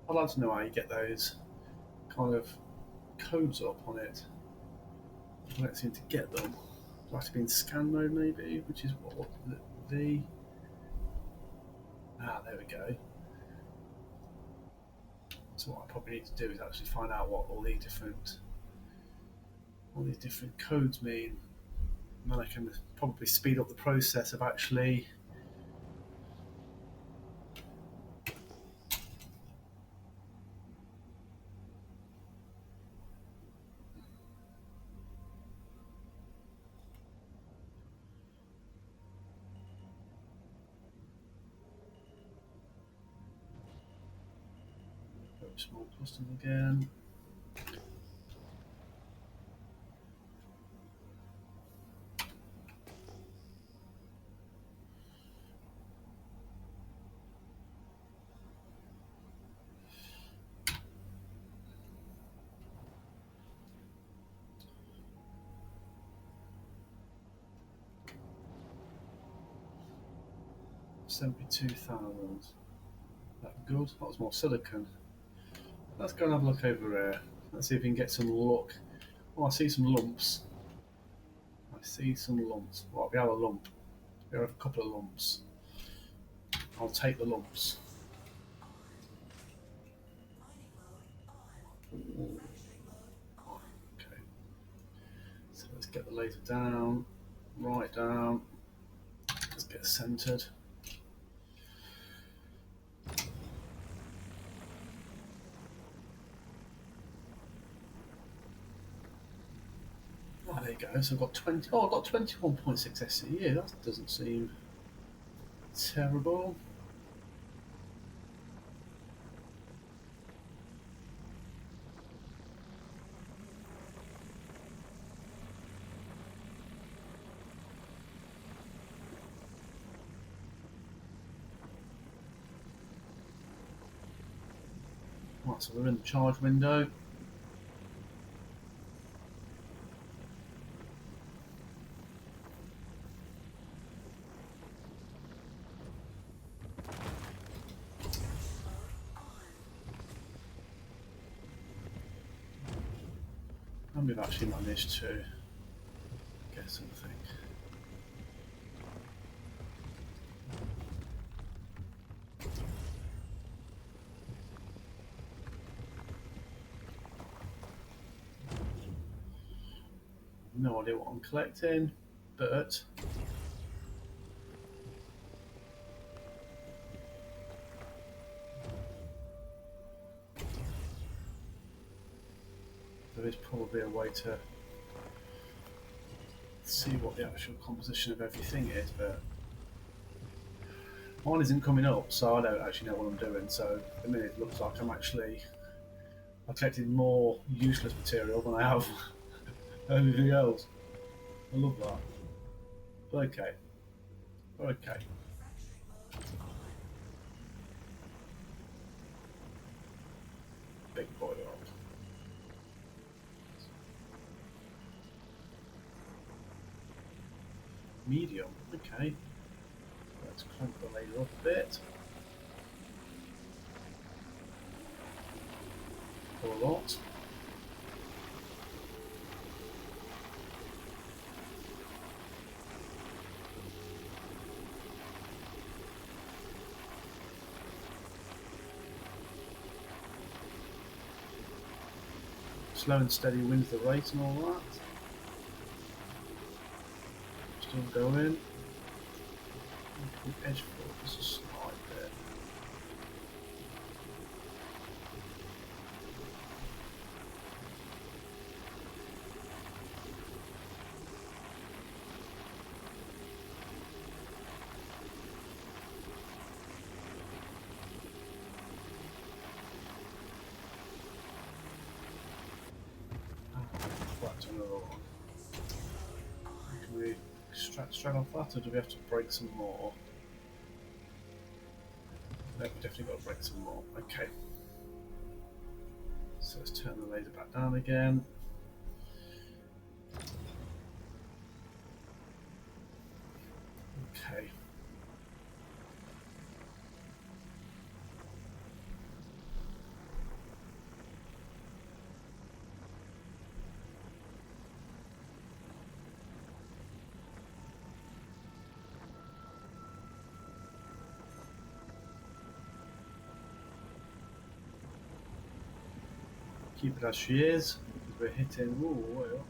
I'd like to know how you get those kind of codes up on it. I don't seem to get them. It'll have to be in scan mode maybe, which is what the there we go. So what I probably need to do is actually find out what all these different codes mean, and then I can probably speed up the process of actually. Small custom again. $72,000. That good? That was more silicon. Let's go and have a look over here. Let's see if we can get some luck. Oh, I see some lumps. Right, we have a lump. We have a couple of lumps. I'll take the lumps. Okay. So let's get the laser down, right down. Let's get centered. Oh, there you go. So I've got 20. Oh, I've got 21.6 SCU. That doesn't seem terrible. Right, so we're in the charge window. And we've actually managed to get something. No idea what I'm collecting, but there is probably a way to see what the actual composition of everything is, but mine isn't coming up, so I don't actually know what I'm doing. So at the minute it looks like I've collected more useless material than I have anything else. I love that. Okay. Okay. Big boy rock. Medium. Okay. Let's crank the laser up a bit. Or a lot. Slow and steady wins the race and all that. Still going. Edge focus a slight bit. That's another one. Can we extract straight off that, or do we have to break some more? No, we definitely got to break some more. Okay. So let's turn the laser back down again. Okay. Keep it as she is, because we're hitting. Ooh, well.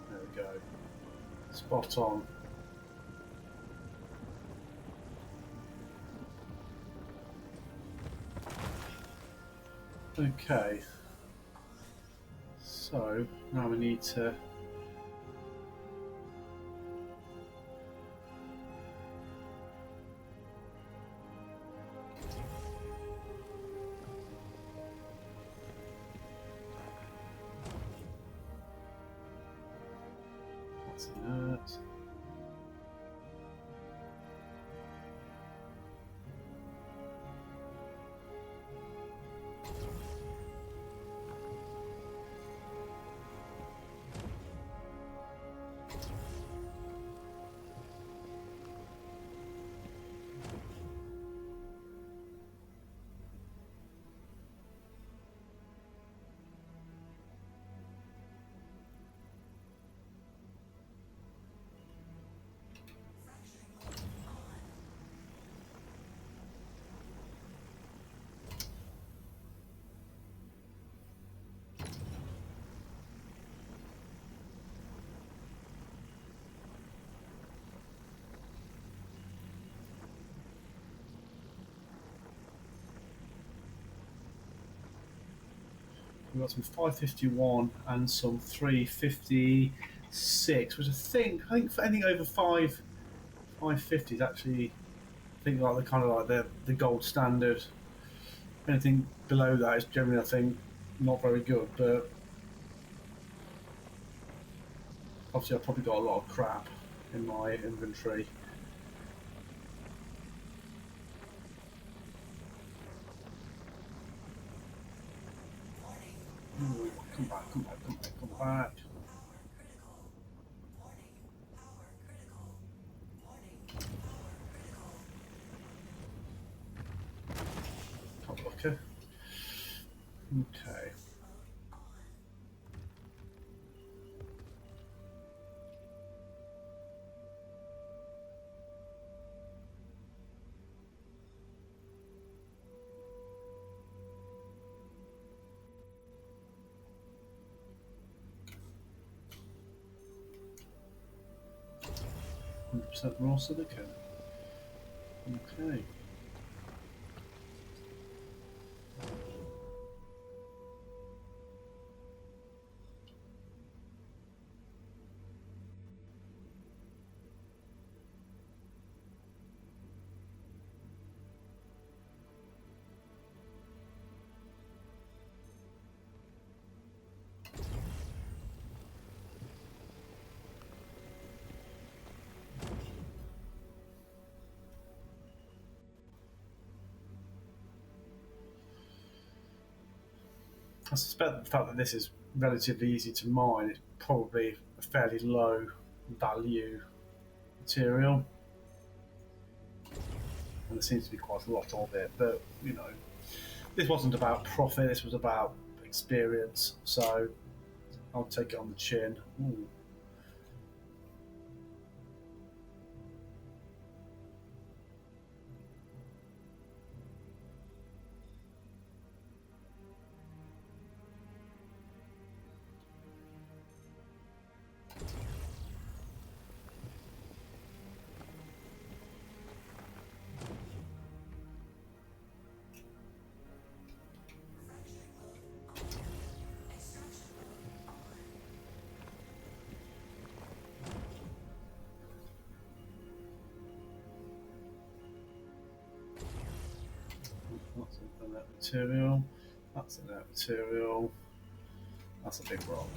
There we go. Spot on. Okay. So now we need to that's inert. We've got some 551 and some 356, which I think for anything over 550 is actually I think like the kind of like the gold standard. Anything below that is generally I think not very good, but obviously I've probably got a lot of crap in my inventory. Ooh, come back, come back, come back, come back. Top looker. Okay. % raw silicon. Okay. I suspect the fact that this is relatively easy to mine is probably a fairly low value material, and there seems to be quite a lot of it. But this wasn't about profit; this was about experience. So I'll take it on the chin. Ooh. That's in that material. That's in that material. That's a big rock.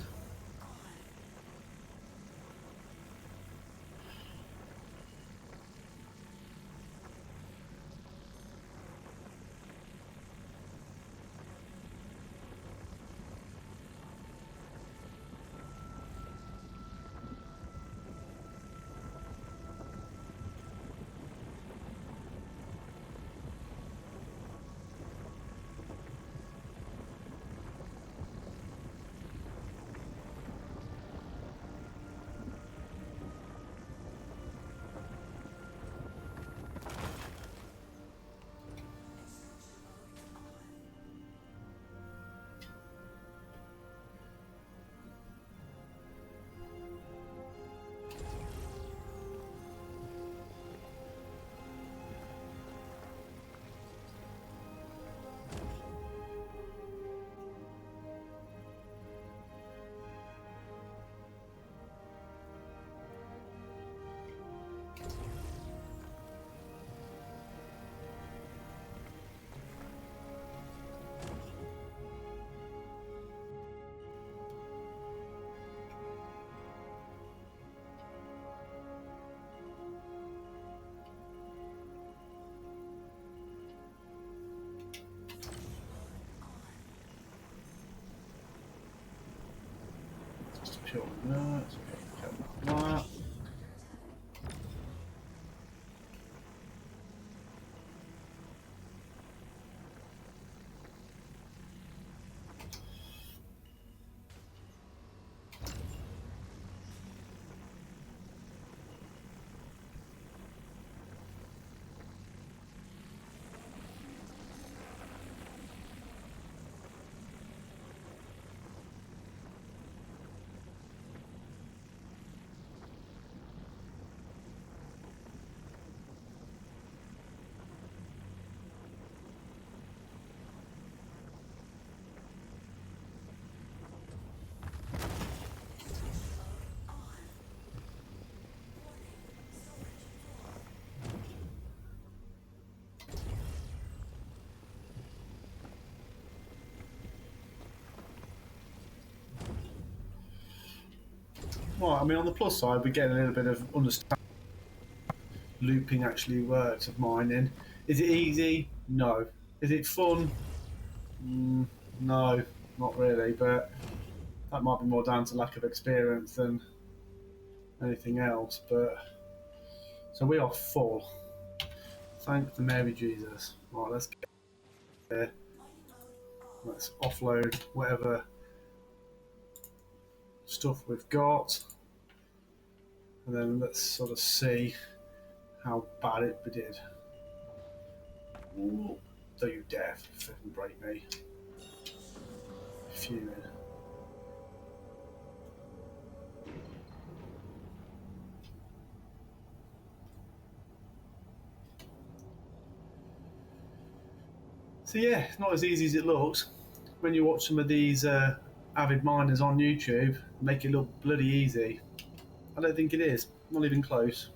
Sure, no, it's okay. That. Well, I mean, on the plus side, we get a little bit of understanding looping actually works of mining. Is it easy? No. Is it fun? No, not really. But that might be more down to lack of experience than anything else. But so we are full. Thank the Mary Jesus. Right, let's get there. Let's offload whatever stuff we've got, and then let's sort of see how bad it did. Ooh, don't you dare fucking break me. Fuming. So yeah, it's not as easy as it looks. When you watch some of these avid miners on YouTube, make it look bloody easy. I don't think it is. Not even close.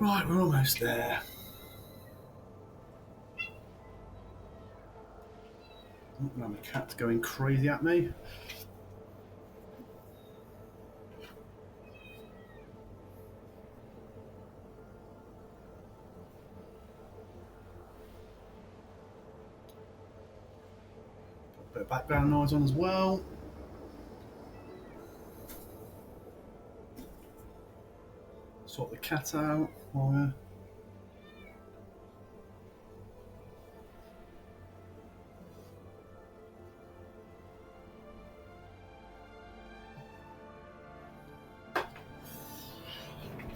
Right, we're almost there. Oh, now my cat's going crazy at me. Bit of background noise on as well. Sort the cat out.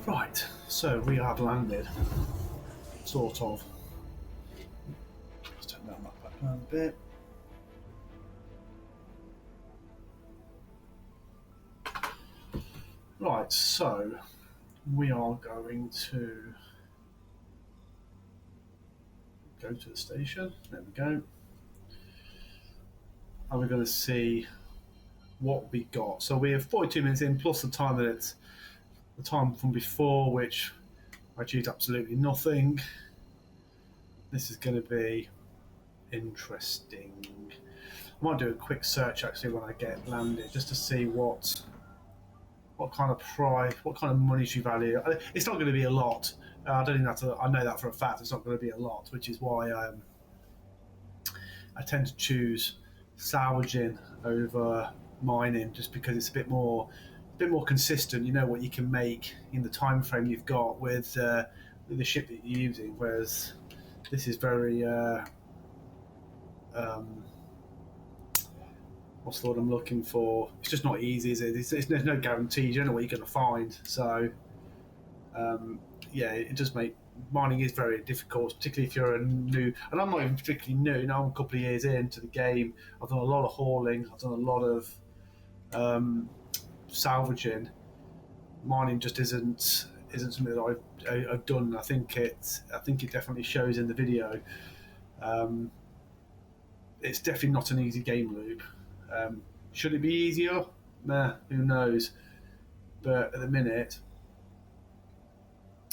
Right, so we have landed. Sort of. Let's turn down that background a bit. Right, so we are going to go to the station. There we go. And we're going to see what we got. So we have 42 minutes in plus the time the time from before, which I achieved absolutely nothing. This is going to be interesting. I might do a quick search actually when I get landed, just to see what kind of price, what kind of monetary value. It's not going to be a lot. I don't think that's. I know that for a fact. It's not going to be a lot, which is why I tend to choose salvaging over mining, just because it's a bit more consistent. You know what you can make in the time frame you've got with the ship that you're using, whereas this is very um, what's the word I'm looking for? It's just not easy, is it? There's no guarantees. You don't know what you're going to find. So um, yeah, it does make mining is very difficult, particularly if you're a new. And I'm not even particularly new. Now I'm a couple of years into the game. I've done a lot of hauling. I've done a lot of salvaging. Mining just isn't something that I've done. I think it definitely shows in the video. Um, it's definitely not an easy game loop. Should it be easier? Nah, who knows? But at the minute,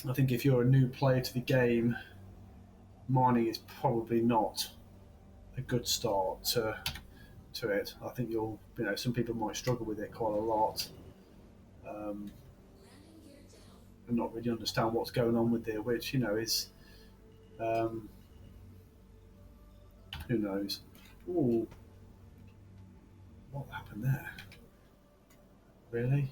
I think if you're a new player to the game, mining is probably not a good start to it. I think some people might struggle with it quite a lot, um, and not really understand what's going on with it, which is um, who knows. Ooh, what happened there? Really?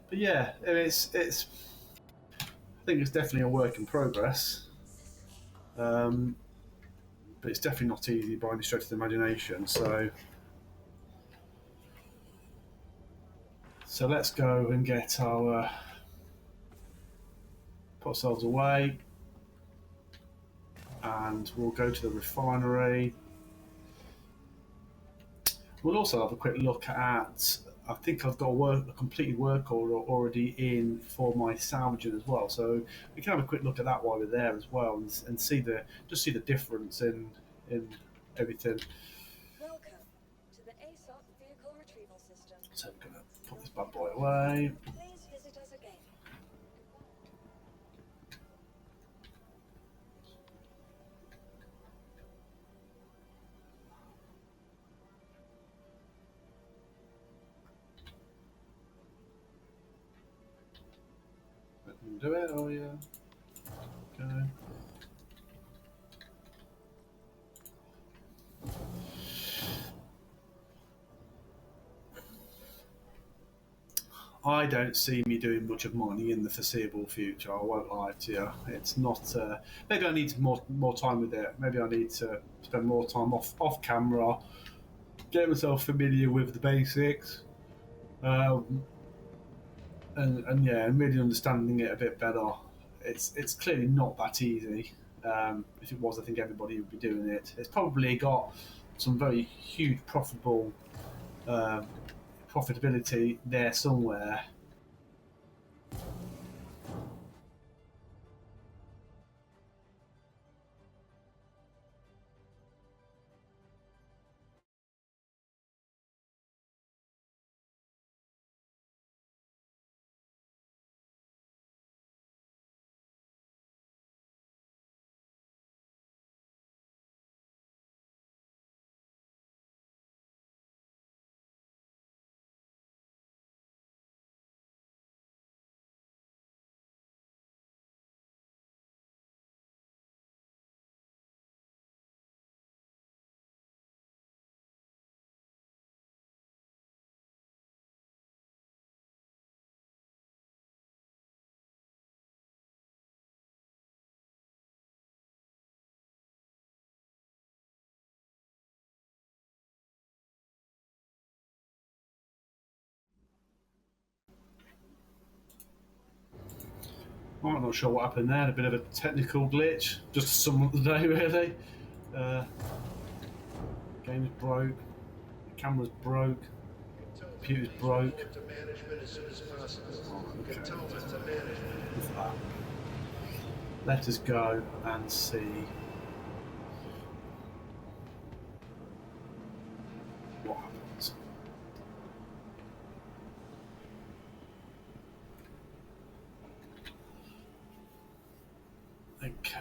But yeah, I think it's definitely a work in progress. Um, but it's definitely not easy by any stretch of the imagination. So let's go and get put ourselves away, and we'll go to the refinery. We'll also have a quick look at. I think I've got a completed work order already in for my salvaging as well. So we can have a quick look at that while we're there as well, and see the difference in everything. Welcome to the ASOP vehicle retrieval system. So we're gonna put this bad boy away. Please visit us again. Let them do it. Oh yeah. Okay. I don't see me doing much of mining in the foreseeable future. I won't lie to you. It's not. Maybe I need more time with it. Maybe I need to spend more time off camera, get myself familiar with the basics, um, and yeah, and really understanding it a bit better. It's clearly not that easy. If it was, I think everybody would be doing it. It's probably got some very huge um, profitability there somewhere. I'm not sure what happened there. A bit of a technical glitch. Just some of the day, really. Game's broke. The camera's broke. Computer's broke. Oh, okay. What's that? Let us go and see what happens. Okay,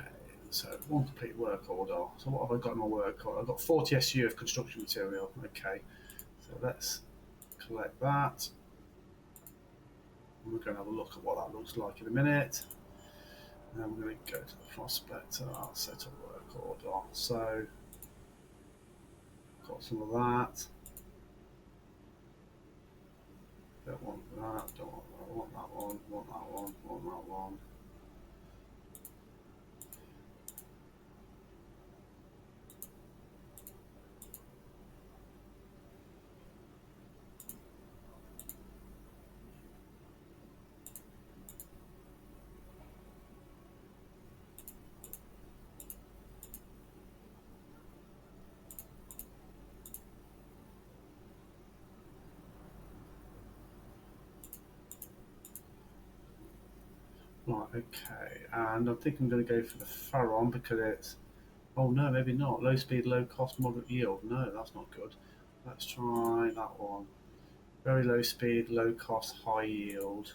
so one complete work order. So what have I got in my work order? I've got 40 SU of construction material. Okay, so let's collect that. And we're going to have a look at what that looks like in a minute. And then we're going to go to the prospector, set up work order. So, got some of that. Don't want that, don't want that, want that one, want that one, want that one. Right, okay, and I think I'm going to go for the Farron because it's, oh no, maybe not. Low speed, low cost, moderate yield. No, that's not good. Let's try that one. Very low speed, low cost, high yield.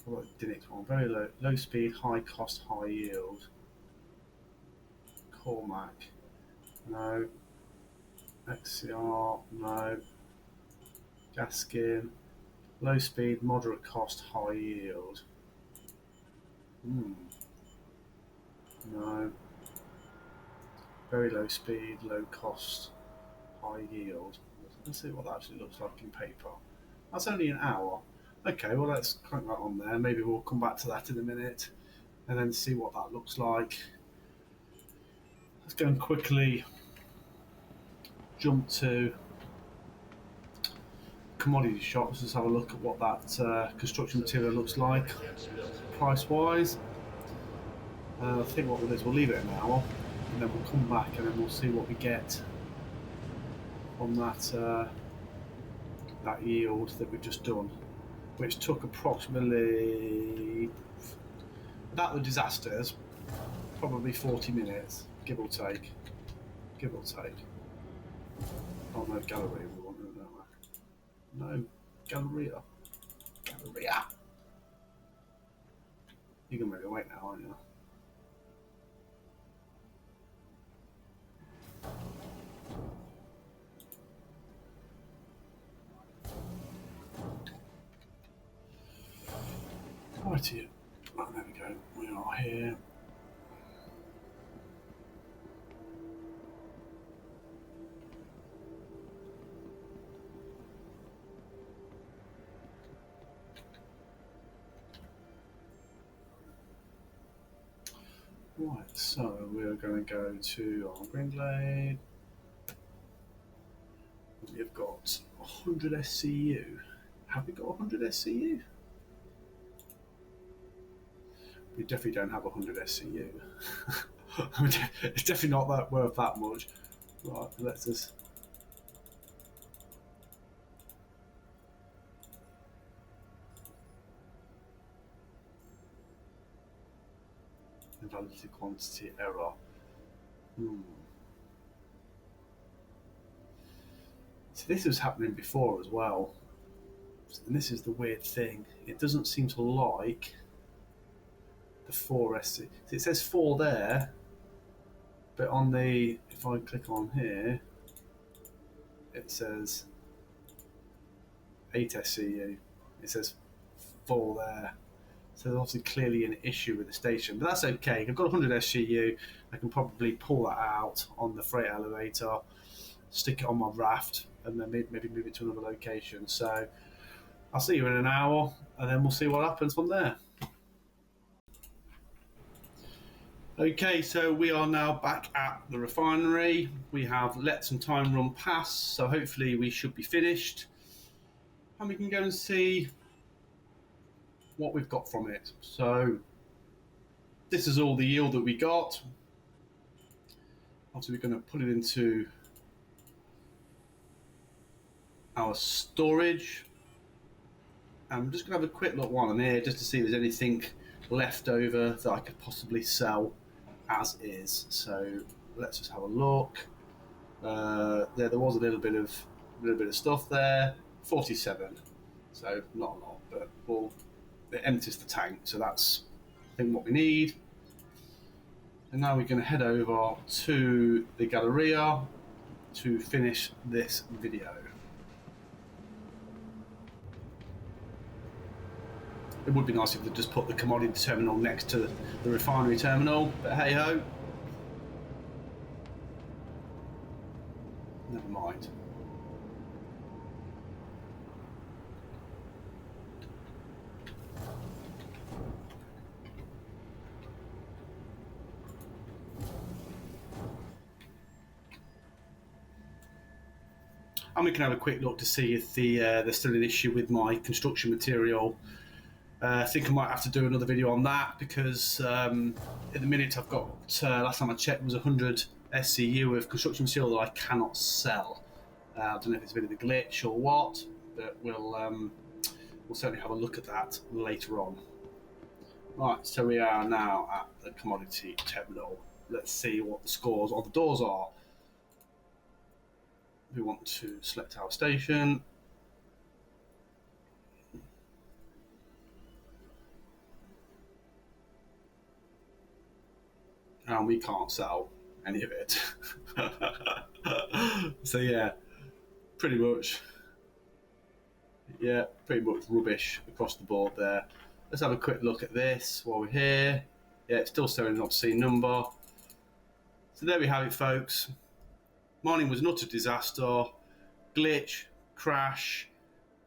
What about the next one? Very low speed, high cost, high yield. Cormac. No. XCR. No. Gaskin. Low speed, moderate cost, high yield. No. Very low speed, low cost, high yield. Let's see what that actually looks like in paper. That's only an hour. Okay, well let's crank that on there. Maybe we'll come back to that in a minute and then see what that looks like. Let's go and quickly jump to commodity shops. Let's have a look at what that construction material looks like price wise. I think what we'll do is we'll leave it an hour and then we'll come back and then we'll see what we get on that that yield that we've just done, which took approximately, without the disasters, probably 40 minutes, give or take. Give or take. Oh no, gallery we want, no, Galleria. Galleria. You can maybe wait now, aren't you? Righty. Right, there we go. We are here. Right, so we're going to go to our green glade. We've got 100 SCU. Have we got 100 SCU? We definitely don't have 100 SCU. It's definitely not that worth that much. Right, let's just. Invalidity quantity error. So this was happening before as well. And this is the weird thing. It doesn't seem to like the 4SC. So it says 4 there, but on the, if I click on here, it says 8 SCU. It says 4 there. So there's obviously clearly an issue with the station, but that's okay. I've got 100 SCU. I can probably pull that out on the freight elevator, stick it on my raft, and then maybe move it to another location. So I'll see you in an hour, and then we'll see what happens from there. Okay, so we are now back at the refinery. We have let some time run past, so hopefully we should be finished. And we can go and see what we've got from it. So this is all the yield that we got. Obviously, we're going to put it into our storage. And I'm just going to have a quick look while I'm here just to see if there's anything left over that I could possibly sell as is. So let's just have a look. There was a little bit of stuff there. 47, so not a lot, but it empties the tank, so that's I think what we need. And now we're going to head over to the Galleria to finish this video. It would be nice if they just put the commodity terminal next to the refinery terminal, but hey ho. Never mind. And we can have a quick look to see if there's still an issue with my construction material. I think I might have to do another video on that because at the minute I've got, last time I checked, was 100 SCU of construction material that I cannot sell. I don't know if it's a bit of a glitch or what, but we'll certainly have a look at that later on. Right, so we are now at the commodity terminal. Let's see what the scores on the doors are. We want to select our station. And we can't sell any of it. So yeah, pretty much rubbish across the board there. Let's have a quick look at this while we're here. Yeah, it's still showing an obscene number. So there we have it, folks. Mining was an utter disaster. Glitch, crash,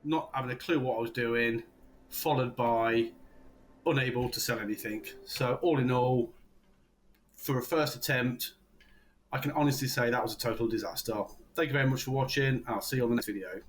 not having a clue what I was doing, followed by unable to sell anything. So all in all, for a first attempt, I can honestly say that was a total disaster. Thank you very much for watching. I'll see you on the next video.